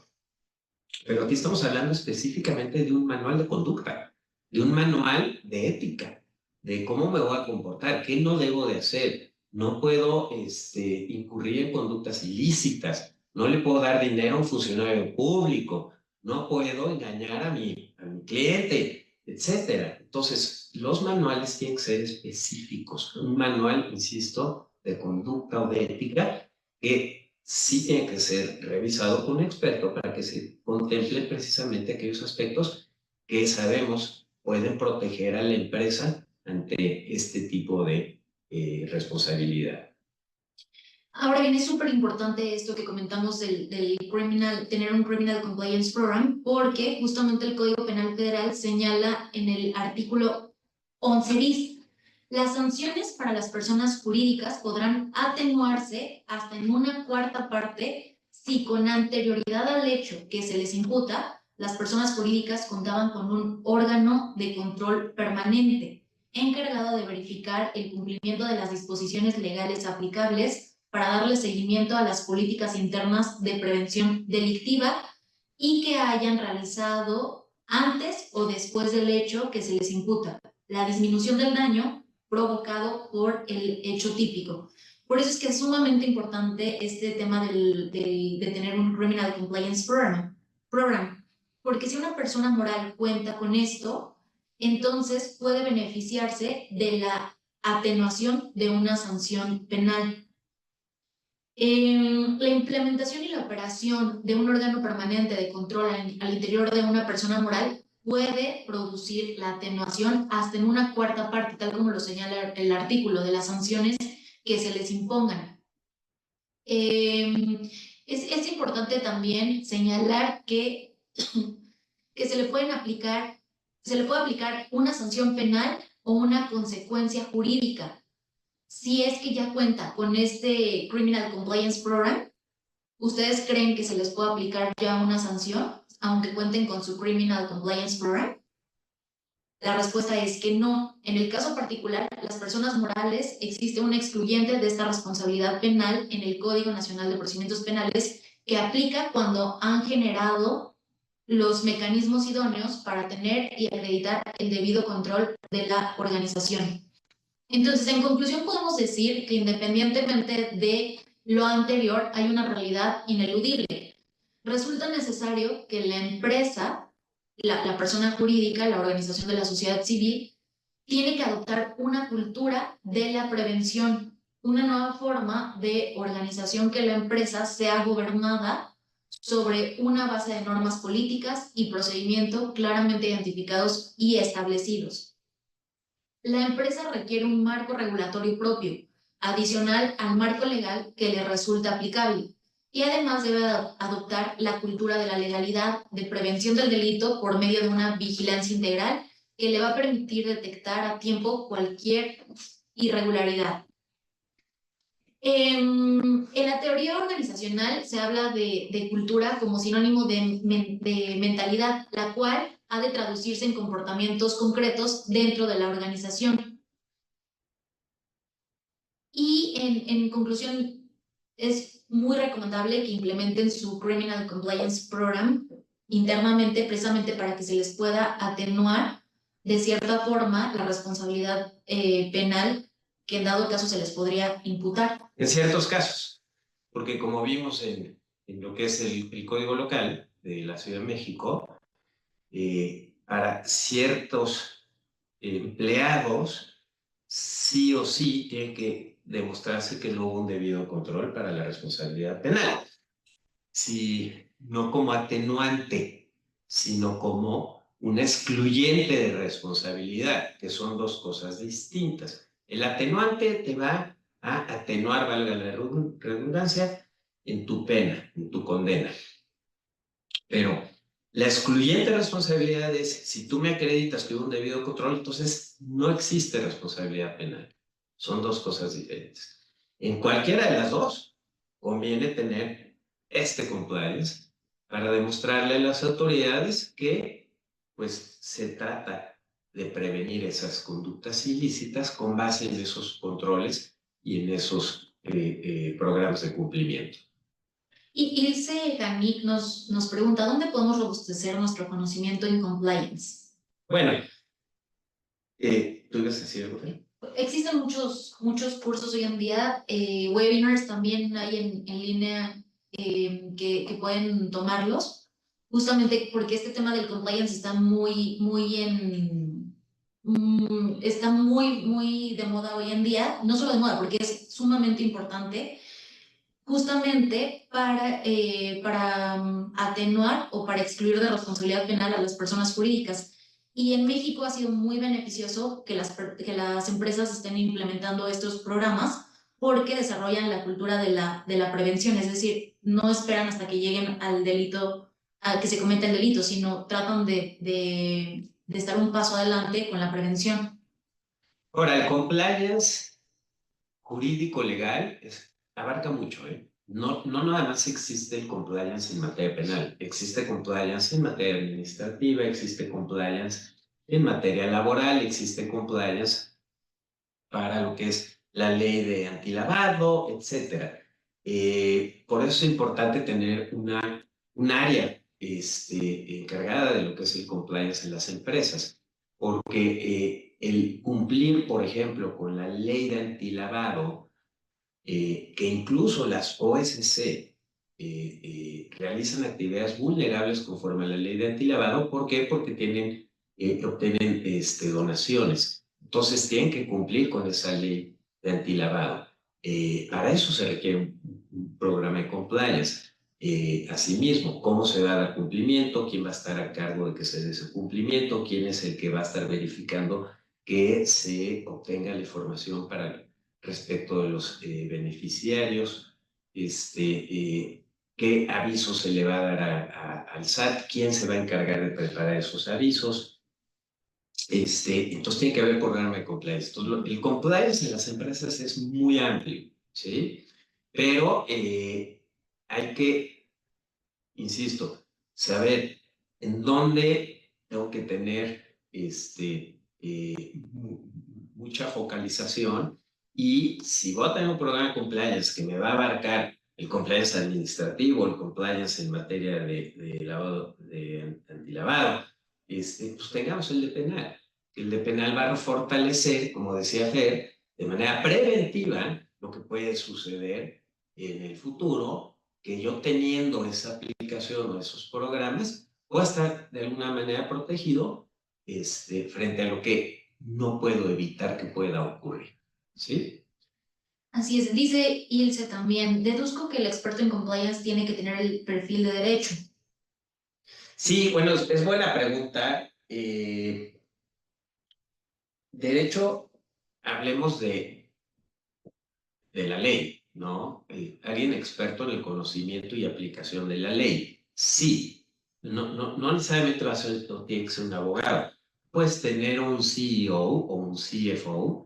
pero aquí estamos hablando específicamente de un manual de conducta, de un manual de ética, de cómo me voy a comportar, qué no debo de hacer. No puedo incurrir en conductas ilícitas, no le puedo dar dinero a un funcionario público, no puedo engañar a mi cliente, etcétera. Entonces, los manuales tienen que ser específicos. Un manual, insisto, de conducta o de ética que sí tiene que ser revisado por un experto para que se contemplen precisamente aquellos aspectos que sabemos pueden proteger a la empresa ante este tipo de responsabilidad. Ahora bien, es súper importante esto que comentamos tener un Criminal Compliance Program, porque justamente el Código Penal Federal señala en el artículo 11 bis, las sanciones para las personas jurídicas podrán atenuarse hasta en una cuarta parte si con anterioridad al hecho que se les imputa, las personas jurídicas contaban con un órgano de control permanente encargado de verificar el cumplimiento de las disposiciones legales aplicables para darle seguimiento a las políticas internas de prevención delictiva y que hayan realizado antes o después del hecho que se les imputa la disminución del daño provocado por el hecho típico. Por eso es que es sumamente importante este tema de tener un Criminal Compliance Program, porque si una persona moral cuenta con esto, entonces puede beneficiarse de la atenuación de una sanción penal. La implementación y la operación de un órgano permanente de control al interior de una persona moral puede producir la atenuación hasta en una cuarta parte, tal como lo señala el artículo, de las sanciones que se les impongan. Es importante también señalar que se le puede aplicar una sanción penal o una consecuencia jurídica. Si es que ya cuenta con este Criminal Compliance Program, ¿ustedes creen que se les puede aplicar ya una sanción, aunque cuenten con su Criminal Compliance Program? La respuesta es que no. En el caso particular, las personas morales, existe un excluyente de esta responsabilidad penal en el Código Nacional de Procedimientos Penales que aplica cuando han generado los mecanismos idóneos para tener y acreditar el debido control de la organización. Entonces, en conclusión, podemos decir que independientemente de lo anterior, hay una realidad ineludible. Resulta necesario que la empresa, la persona jurídica, la organización de la sociedad civil, tiene que adoptar una cultura de la prevención, una nueva forma de organización que la empresa sea gobernada sobre una base de normas políticas y procedimiento claramente identificados y establecidos. La empresa requiere un marco regulatorio propio, adicional al marco legal que le resulta aplicable, y además debe adoptar la cultura de la legalidad, de prevención del delito por medio de una vigilancia integral que le va a permitir detectar a tiempo cualquier irregularidad. En la teoría organizacional se habla de cultura como sinónimo de mentalidad, la cual ha de traducirse en comportamientos concretos dentro de la organización. Y en conclusión, es muy recomendable que implementen su Criminal Compliance Program internamente, precisamente para que se les pueda atenuar de cierta forma la responsabilidad penal que en dado caso se les podría imputar. En ciertos casos, porque como vimos en lo que es el Código Local de la Ciudad de México, para ciertos empleados, sí o sí tiene que demostrarse que no hubo un debido control para la responsabilidad penal. Si no como atenuante, sino como un excluyente de responsabilidad, que son dos cosas distintas. El atenuante te va a atenuar, valga la redundancia, en tu pena, en tu condena. Pero la excluyente responsabilidad es, si tú me acreditas que hubo un debido control, entonces no existe responsabilidad penal. Son dos cosas diferentes. En cualquiera de las dos, conviene tener este compliance para demostrarle a las autoridades que pues, se trata de prevenir esas conductas ilícitas con base en esos controles y en esos programas de cumplimiento. Y Ilse Janik nos pregunta, ¿dónde podemos robustecer nuestro conocimiento en compliance? Bueno, ¿tú ibas a decir algo? Existen muchos cursos hoy en día, webinars también hay en línea que pueden tomarlos, justamente porque este tema del compliance está está muy de moda hoy en día, no solo de moda, porque es sumamente importante, justamente para atenuar o para excluir de responsabilidad penal a las personas jurídicas. Y en México ha sido muy beneficioso que las empresas estén implementando estos programas porque desarrollan la cultura de la prevención, es decir, no esperan hasta que lleguen al delito, a que se cometa el delito, sino tratan de estar un paso adelante con la prevención. Ahora, el compliance jurídico-legal abarca mucho, ¿eh? No nada más existe el compliance en materia penal, existe compliance en materia administrativa, existe compliance en materia laboral, existe compliance para lo que es la ley de antilavado, etc. Por eso es importante tener un área encargada de lo que es el compliance en las empresas, porque el cumplir, por ejemplo, con la ley de antilavado, que incluso las OSC realizan actividades vulnerables conforme a la ley de antilavado. ¿Por qué? Porque obtienen donaciones. Entonces tienen que cumplir con esa ley de antilavado. Para eso se requiere un programa de compliance. Asimismo, cómo se va a dar cumplimiento, quién va a estar a cargo de que se dé ese cumplimiento, quién es el que va a estar verificando que se obtenga la información para respecto de los beneficiarios, qué avisos se le va a dar al SAT, quién se va a encargar de preparar esos avisos. Entonces tiene que haber programa de compliance. Entonces, el compliance en las empresas es muy amplio, ¿sí? Pero hay que, insisto, saber en dónde tengo que tener mucha focalización, y si voy a tener un programa de compliance que me va a abarcar el compliance administrativo, el compliance en materia de antilavado, pues tengamos el de penal. El de penal va a fortalecer, como decía Fer, de manera preventiva lo que puede suceder en el futuro, que yo teniendo esa aplicación o esos programas, pueda estar de alguna manera protegido frente a lo que no puedo evitar que pueda ocurrir. ¿Sí? Así es, dice Ilse también, deduzco que el experto en compliance tiene que tener el perfil de derecho. Sí, bueno, es buena pregunta. Derecho, hablemos de la ley, ¿no? Alguien experto en el conocimiento y aplicación de la ley. Sí, no necesariamente va a ser, no tiene que ser un abogado. Puedes tener un CEO o un CFO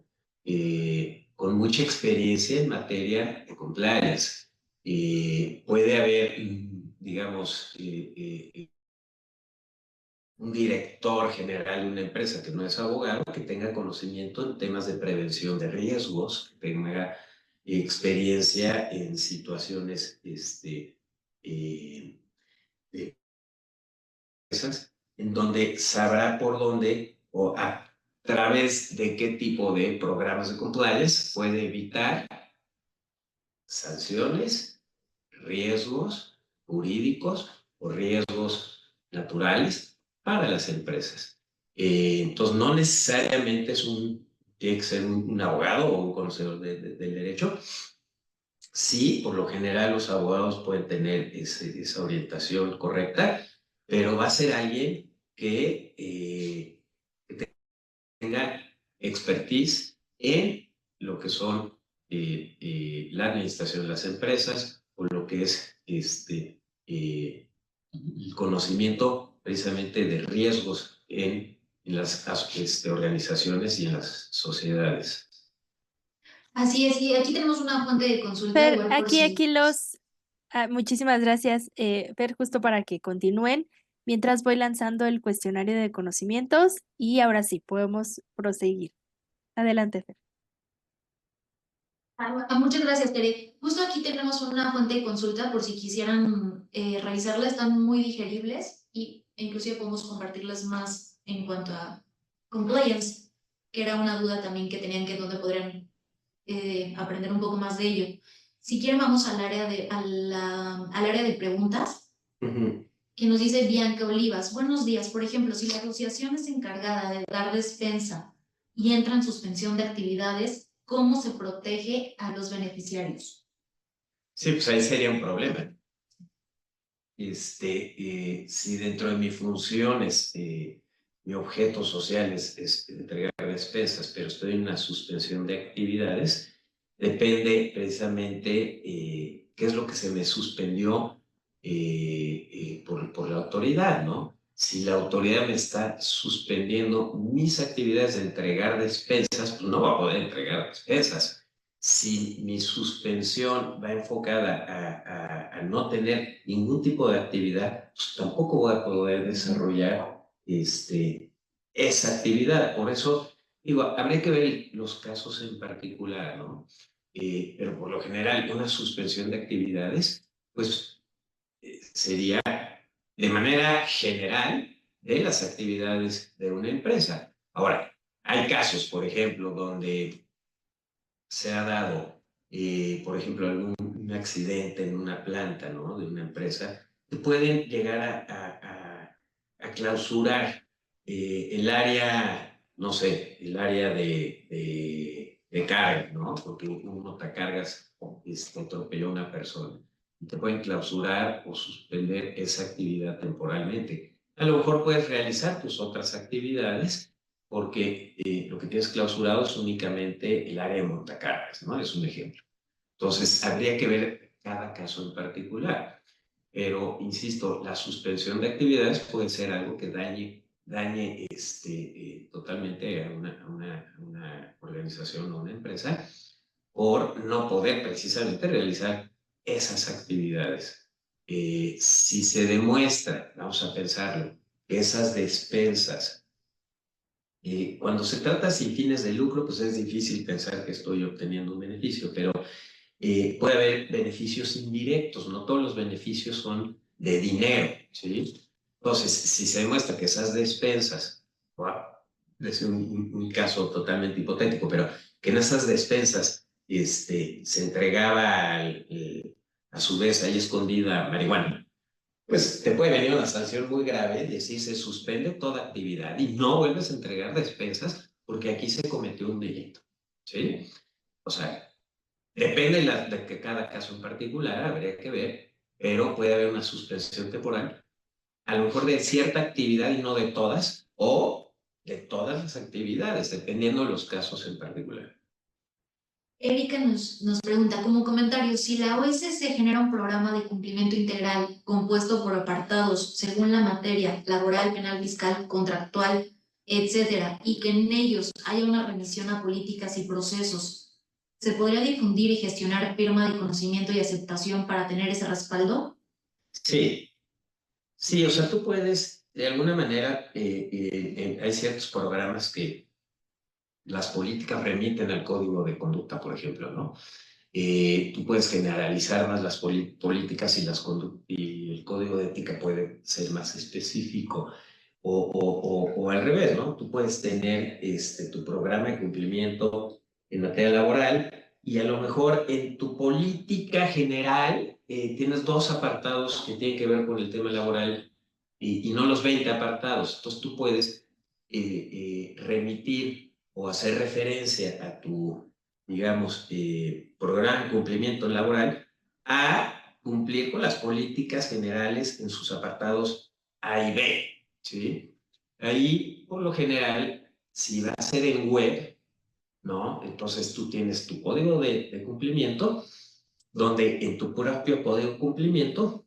con mucha experiencia en materia de compliance. Puede haber, digamos, un director general de una empresa que no es abogado, que tenga conocimiento en temas de prevención de riesgos, que tenga experiencia en situaciones de esas, en donde sabrá por dónde o a través de qué tipo de programas de compliance puede evitar sanciones, riesgos jurídicos o riesgos naturales para las empresas. Entonces, no necesariamente tiene que ser un abogado o un conocedor del derecho. Sí, por lo general los abogados pueden tener esa orientación correcta, pero va a ser alguien que tenga expertise en lo que son la administración de las empresas o lo que es el conocimiento precisamente de riesgos en las organizaciones y en las sociedades. Así es, y aquí tenemos una fuente de consulta Fer, igual por aquí si... muchísimas gracias, Fer, justo para que continúen, mientras voy lanzando el cuestionario de conocimientos y ahora sí, podemos proseguir. Adelante, Fer. Muchas gracias, Tere. Justo aquí tenemos una fuente de consulta por si quisieran revisarla, están muy digeribles e inclusive podemos compartirlas más en cuanto a compliance, que era una duda también que tenían que donde podrían aprender un poco más de ello. Si quieren vamos al área de preguntas, que nos dice Bianca Olivas. Buenos días, por ejemplo, si la asociación es encargada de dar despensa y entra en suspensión de actividades, ¿cómo se protege a los beneficiarios? Sí, pues ahí sería un problema. Si dentro de mi función, mi objeto social es entregar despensas, pero estoy en una suspensión de actividades, depende precisamente qué es lo que se me suspendió por la autoridad, ¿no? Si la autoridad me está suspendiendo mis actividades de entregar despensas, pues no va a poder entregar despensas. Si mi suspensión va enfocada a no tener ningún tipo de actividad, pues tampoco voy a poder desarrollar esa actividad. Por eso, digo, habría que ver los casos en particular, ¿no? Pero por lo general, una suspensión de actividades, pues sería de manera general de las actividades de una empresa. Ahora, hay casos, por ejemplo, donde se ha dado, por ejemplo, un accidente en una planta, ¿no? De una empresa, que pueden llegar a clausurar el área, no sé, el área de carga, ¿no? Porque un montacargas atropelló a una persona. Y te pueden clausurar o suspender esa actividad temporalmente. A lo mejor puedes realizar tus otras actividades porque lo que tienes clausurado es únicamente el área de montacargas, ¿no? Es un ejemplo. Entonces, habría que ver cada caso en particular. Pero, insisto, la suspensión de actividades puede ser algo que dañe totalmente a una organización o una empresa por no poder precisamente realizar esas actividades. Si se demuestra, vamos a pensarlo, que esas despensas cuando se trata sin fines de lucro, pues es difícil pensar que estoy obteniendo un beneficio, pero puede haber beneficios indirectos, no todos los beneficios son de dinero, ¿sí? Entonces, si se demuestra que esas despensas, es un caso totalmente hipotético, pero que en esas despensas se entregaba a su vez ahí escondida marihuana, pues te puede venir una sanción muy grave, es decir, se suspende toda actividad y no vuelves a entregar despensas porque aquí se cometió un delito, ¿sí? O sea, depende de que cada caso en particular, habría que ver, pero puede haber una suspensión temporal, a lo mejor de cierta actividad y no de todas, o de todas las actividades, dependiendo de los casos en particular. Erika nos pregunta como comentario, si la OSC genera un programa de cumplimiento integral compuesto por apartados según la materia laboral, penal, fiscal, contractual, etcétera, y que en ellos haya una remisión a políticas y procesos, ¿se podría difundir y gestionar firma de conocimiento y aceptación para tener ese respaldo? Sí, sí, o sea, tú puedes, de alguna manera, hay ciertos programas que las políticas remiten al código de conducta, por ejemplo, ¿no? Tú puedes generalizar más las políticas y el código de ética puede ser más específico. O al revés, ¿no? Tú puedes tener tu programa de cumplimiento en materia laboral y a lo mejor en tu política general tienes 2 apartados que tienen que ver con el tema laboral y no los 20 apartados. Entonces tú puedes remitir o hacer referencia a tu, digamos, programa de cumplimiento laboral a cumplir con las políticas generales en sus apartados A y B, ¿sí? Ahí, por lo general, si va a ser en web, ¿no? Entonces tú tienes tu código de cumplimiento, donde en tu propio código de cumplimiento,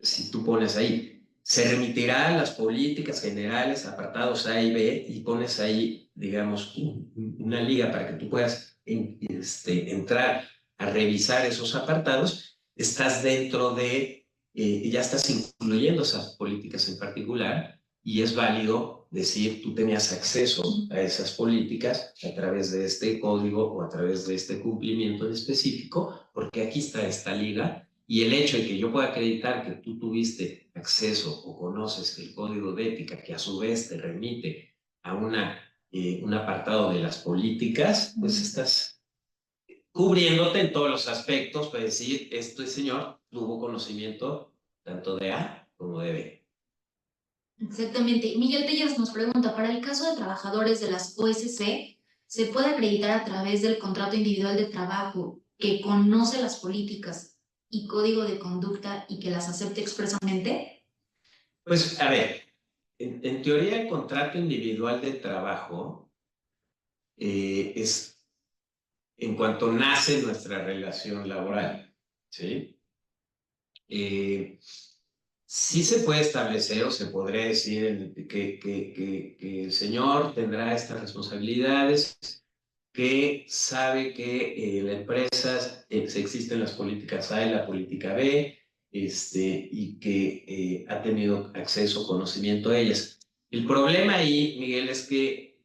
si tú pones ahí, se remitirá a las políticas generales, apartados A y B, y pones ahí, digamos, una liga para que tú puedas entrar a revisar esos apartados, estás dentro de, ya estás incluyendo esas políticas en particular, y es válido decir, tú tenías acceso a esas políticas a través de este código o a través de este cumplimiento en específico, porque aquí está esta liga. Y el hecho de que yo pueda acreditar que tú tuviste acceso o conoces el código de ética, que a su vez te remite a un apartado de las políticas, pues estás cubriéndote en todos los aspectos para decir, este señor tuvo conocimiento tanto de A como de B. Exactamente. Miguel Tellas nos pregunta, para el caso de trabajadores de las OSC, ¿se puede acreditar a través del contrato individual de trabajo que conoce las políticas y código de conducta y que las acepte expresamente? Pues, a ver, en teoría el contrato individual de trabajo es en cuanto nace nuestra relación laboral, ¿sí? Sí se puede establecer o se podría decir que el señor tendrá estas responsabilidades, que sabe que en la empresa existen las políticas A y la política B, y que ha tenido acceso, conocimiento a ellas. El problema ahí, Miguel, es que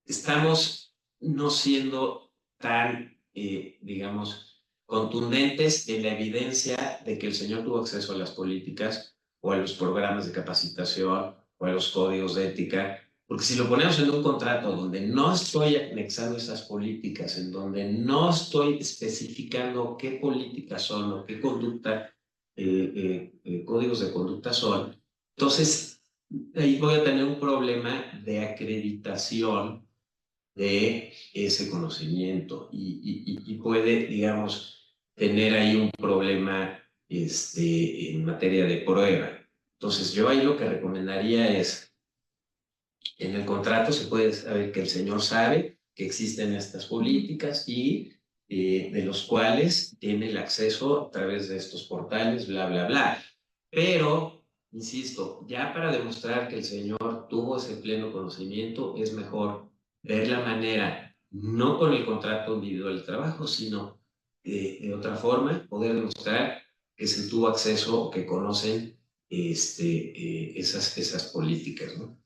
estamos no siendo tan, digamos, contundentes en la evidencia de que el señor tuvo acceso a las políticas o a los programas de capacitación o a los códigos de ética, porque si lo ponemos en un contrato donde no estoy anexando esas políticas, en donde no estoy especificando qué políticas son o qué conducta, códigos de conducta son, entonces ahí voy a tener un problema de acreditación de ese conocimiento y puede, digamos, tener ahí un problema en materia de prueba. Entonces, yo ahí lo que recomendaría es, en el contrato se puede saber que el señor sabe que existen estas políticas y de los cuales tiene el acceso a través de estos portales, bla, bla, bla. Pero, insisto, ya para demostrar que el señor tuvo ese pleno conocimiento, es mejor ver la manera, no con el contrato individual de trabajo, sino de otra forma, poder demostrar que se tuvo acceso o que conocen esas políticas, ¿no?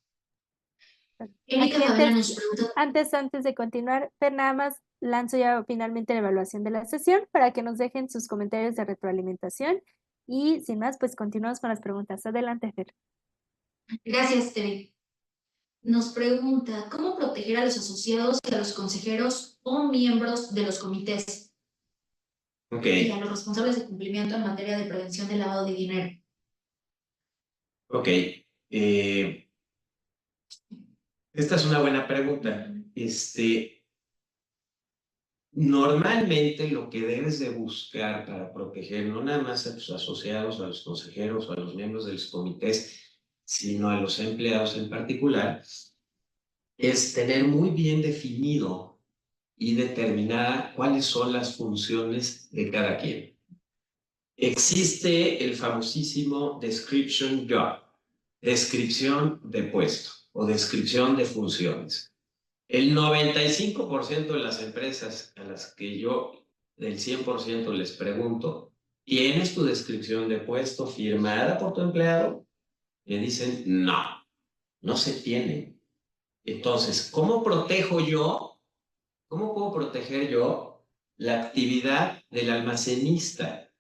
Erika Aquí Favela nos pregunta, antes de continuar, Fer, nada más lanzo ya finalmente la evaluación de la sesión para que nos dejen sus comentarios de retroalimentación y sin más, pues continuamos con las preguntas. Adelante, Fer. gracias, Tere. Nos pregunta, ¿cómo proteger a los asociados y a los consejeros o miembros de los comités y a Ok, los responsables de cumplimiento en materia de prevención del lavado de dinero? ok. Esta es una buena pregunta. Normalmente lo que debes de buscar para proteger no nada más a tus asociados, a los consejeros o a los miembros de los comités, sino a los empleados en particular, es tener muy bien definido y determinada cuáles son las funciones de cada quien. Existe el famosísimo description job, descripción de puesto o descripción de funciones. El 95% de las empresas a las que yo del 100% les pregunto, ¿tienes tu descripción de puesto firmada por tu empleado? Me dicen, no, no se tiene. Entonces, ¿cómo protejo yo ¿Cómo puedo proteger yo la actividad del almacenista?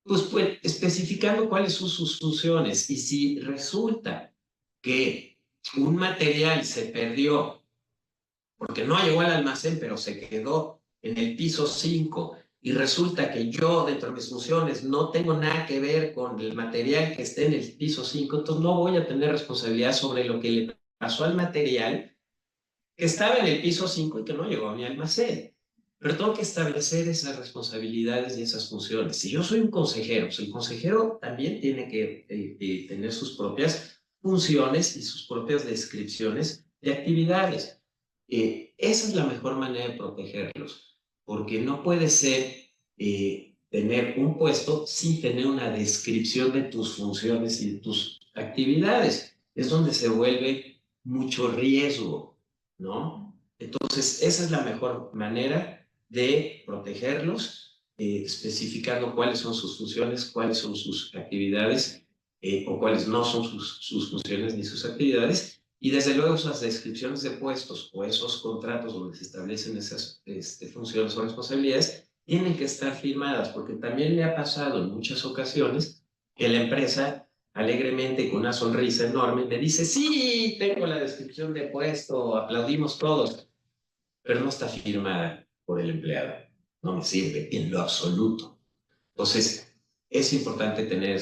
Pues especificando cuáles son sus funciones. Y si resulta que un material se perdió porque no llegó al almacén, pero se quedó en el piso 5, y resulta que yo, dentro de mis funciones, no tengo nada que ver con el material que esté en el piso 5, entonces no voy a tener responsabilidad sobre lo que le pasó al material que estaba en el piso 5 y que no llegó a mi almacén. Pero tengo que establecer esas responsabilidades y esas funciones. Si yo soy un consejero, pues el consejero también tiene que tener sus propias funciones y sus propias descripciones de actividades. Esa es la mejor manera de protegerlos, porque no puede ser tener un puesto sin tener una descripción de tus funciones y de tus actividades. Es donde se vuelve mucho riesgo, ¿no? Entonces, esa es la mejor manera de protegerlos, especificando cuáles son sus funciones, cuáles son sus actividades, o cuáles no son sus funciones ni sus actividades. Y desde luego esas descripciones de puestos o esos contratos donde se establecen esas funciones o responsabilidades tienen que estar firmadas, porque también me ha pasado en muchas ocasiones que la empresa alegremente, con una sonrisa enorme, me dice: sí, tengo la descripción de puesto, aplaudimos todos, pero no está firmada por el empleado. No me sirve en lo absoluto. Entonces, es importante tener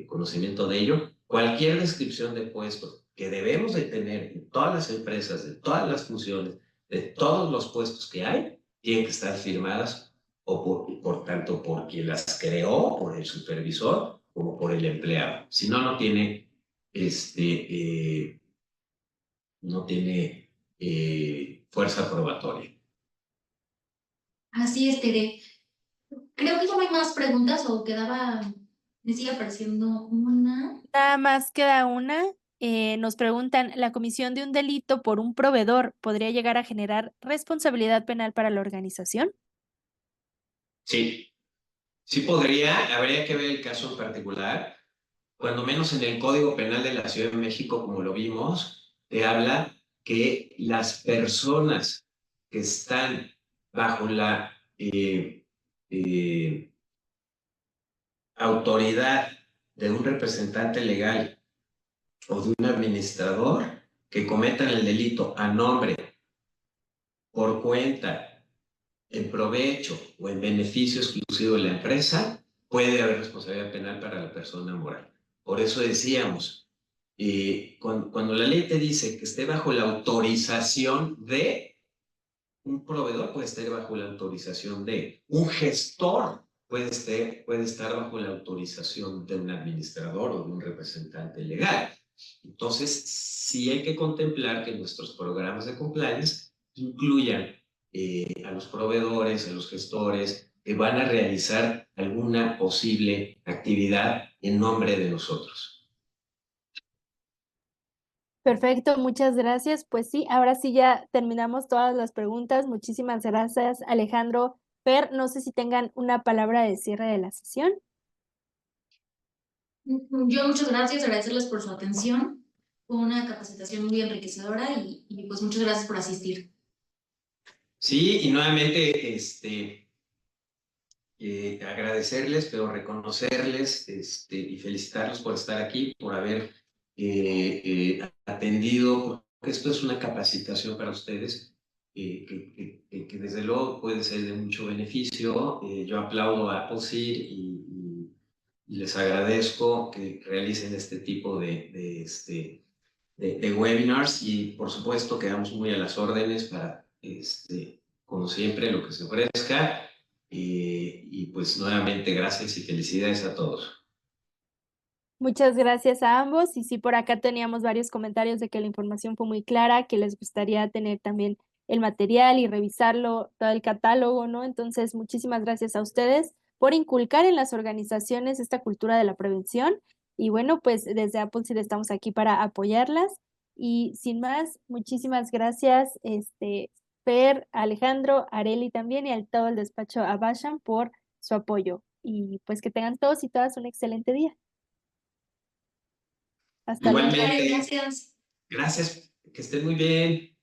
conocimiento de ello. Cualquier descripción de puesto que debemos de tener en todas las empresas, de todas las funciones, de todos los puestos que hay, tienen que estar firmadas, o por tanto por quien las creó, por el supervisor, como por el empleado. Si no, no tiene, no tiene fuerza probatoria. Así es, Tere. Creo que ya no hay más preguntas o me sigue apareciendo una. Nada más queda una. Nos preguntan, ¿la comisión de un delito por un proveedor podría llegar a generar responsabilidad penal para la organización? Sí, sí podría, habría que ver el caso en particular. Cuando menos en el Código Penal de la Ciudad de México, como lo vimos, te habla que las personas que están bajo la eh, autoridad de un representante legal o de un administrador que cometan el delito a nombre, por cuenta, en provecho o en beneficio exclusivo de la empresa, puede haber responsabilidad penal para la persona moral. Por eso decíamos, cuando la ley te dice que esté bajo la autorización de un proveedor, puede estar bajo la autorización de un gestor, puede estar bajo la autorización de un administrador o de un representante legal. Entonces, sí hay que contemplar que nuestros programas de compliance incluyan a los proveedores, a los gestores que van a realizar alguna posible actividad en nombre de nosotros. Perfecto, muchas gracias. Pues sí, ahora sí ya terminamos todas las preguntas. Muchísimas gracias, Alejandro. Fer, no sé si tengan una palabra de cierre de la sesión. Yo muchas gracias, agradecerles por su atención. Fue una capacitación muy enriquecedora y pues muchas gracias por asistir. Sí, y nuevamente, agradecerles, pero reconocerles y felicitarlos por estar aquí, por haber atendido, porque esto es una capacitación para ustedes que desde luego puede ser de mucho beneficio. Yo aplaudo a Appleseed y les agradezco que realicen este tipo de webinars, y por supuesto quedamos muy a las órdenes para, como siempre, lo que se ofrezca. Y pues nuevamente gracias y felicidades a todos. Muchas gracias a ambos. Y sí, por acá teníamos varios comentarios de que la información fue muy clara, que les gustaría tener también el material y revisarlo, todo el catálogo, ¿no? Entonces, muchísimas gracias a ustedes por inculcar en las organizaciones esta cultura de la prevención. Y bueno, pues desde Appleseed estamos aquí para apoyarlas. Y sin más, muchísimas gracias, Fer, Alejandro, Areli también y al todo el despacho Abasham por su apoyo. Y pues que tengan todos y todas un excelente día. Hasta luego. Igualmente, Gracias. gracias, que estén muy bien.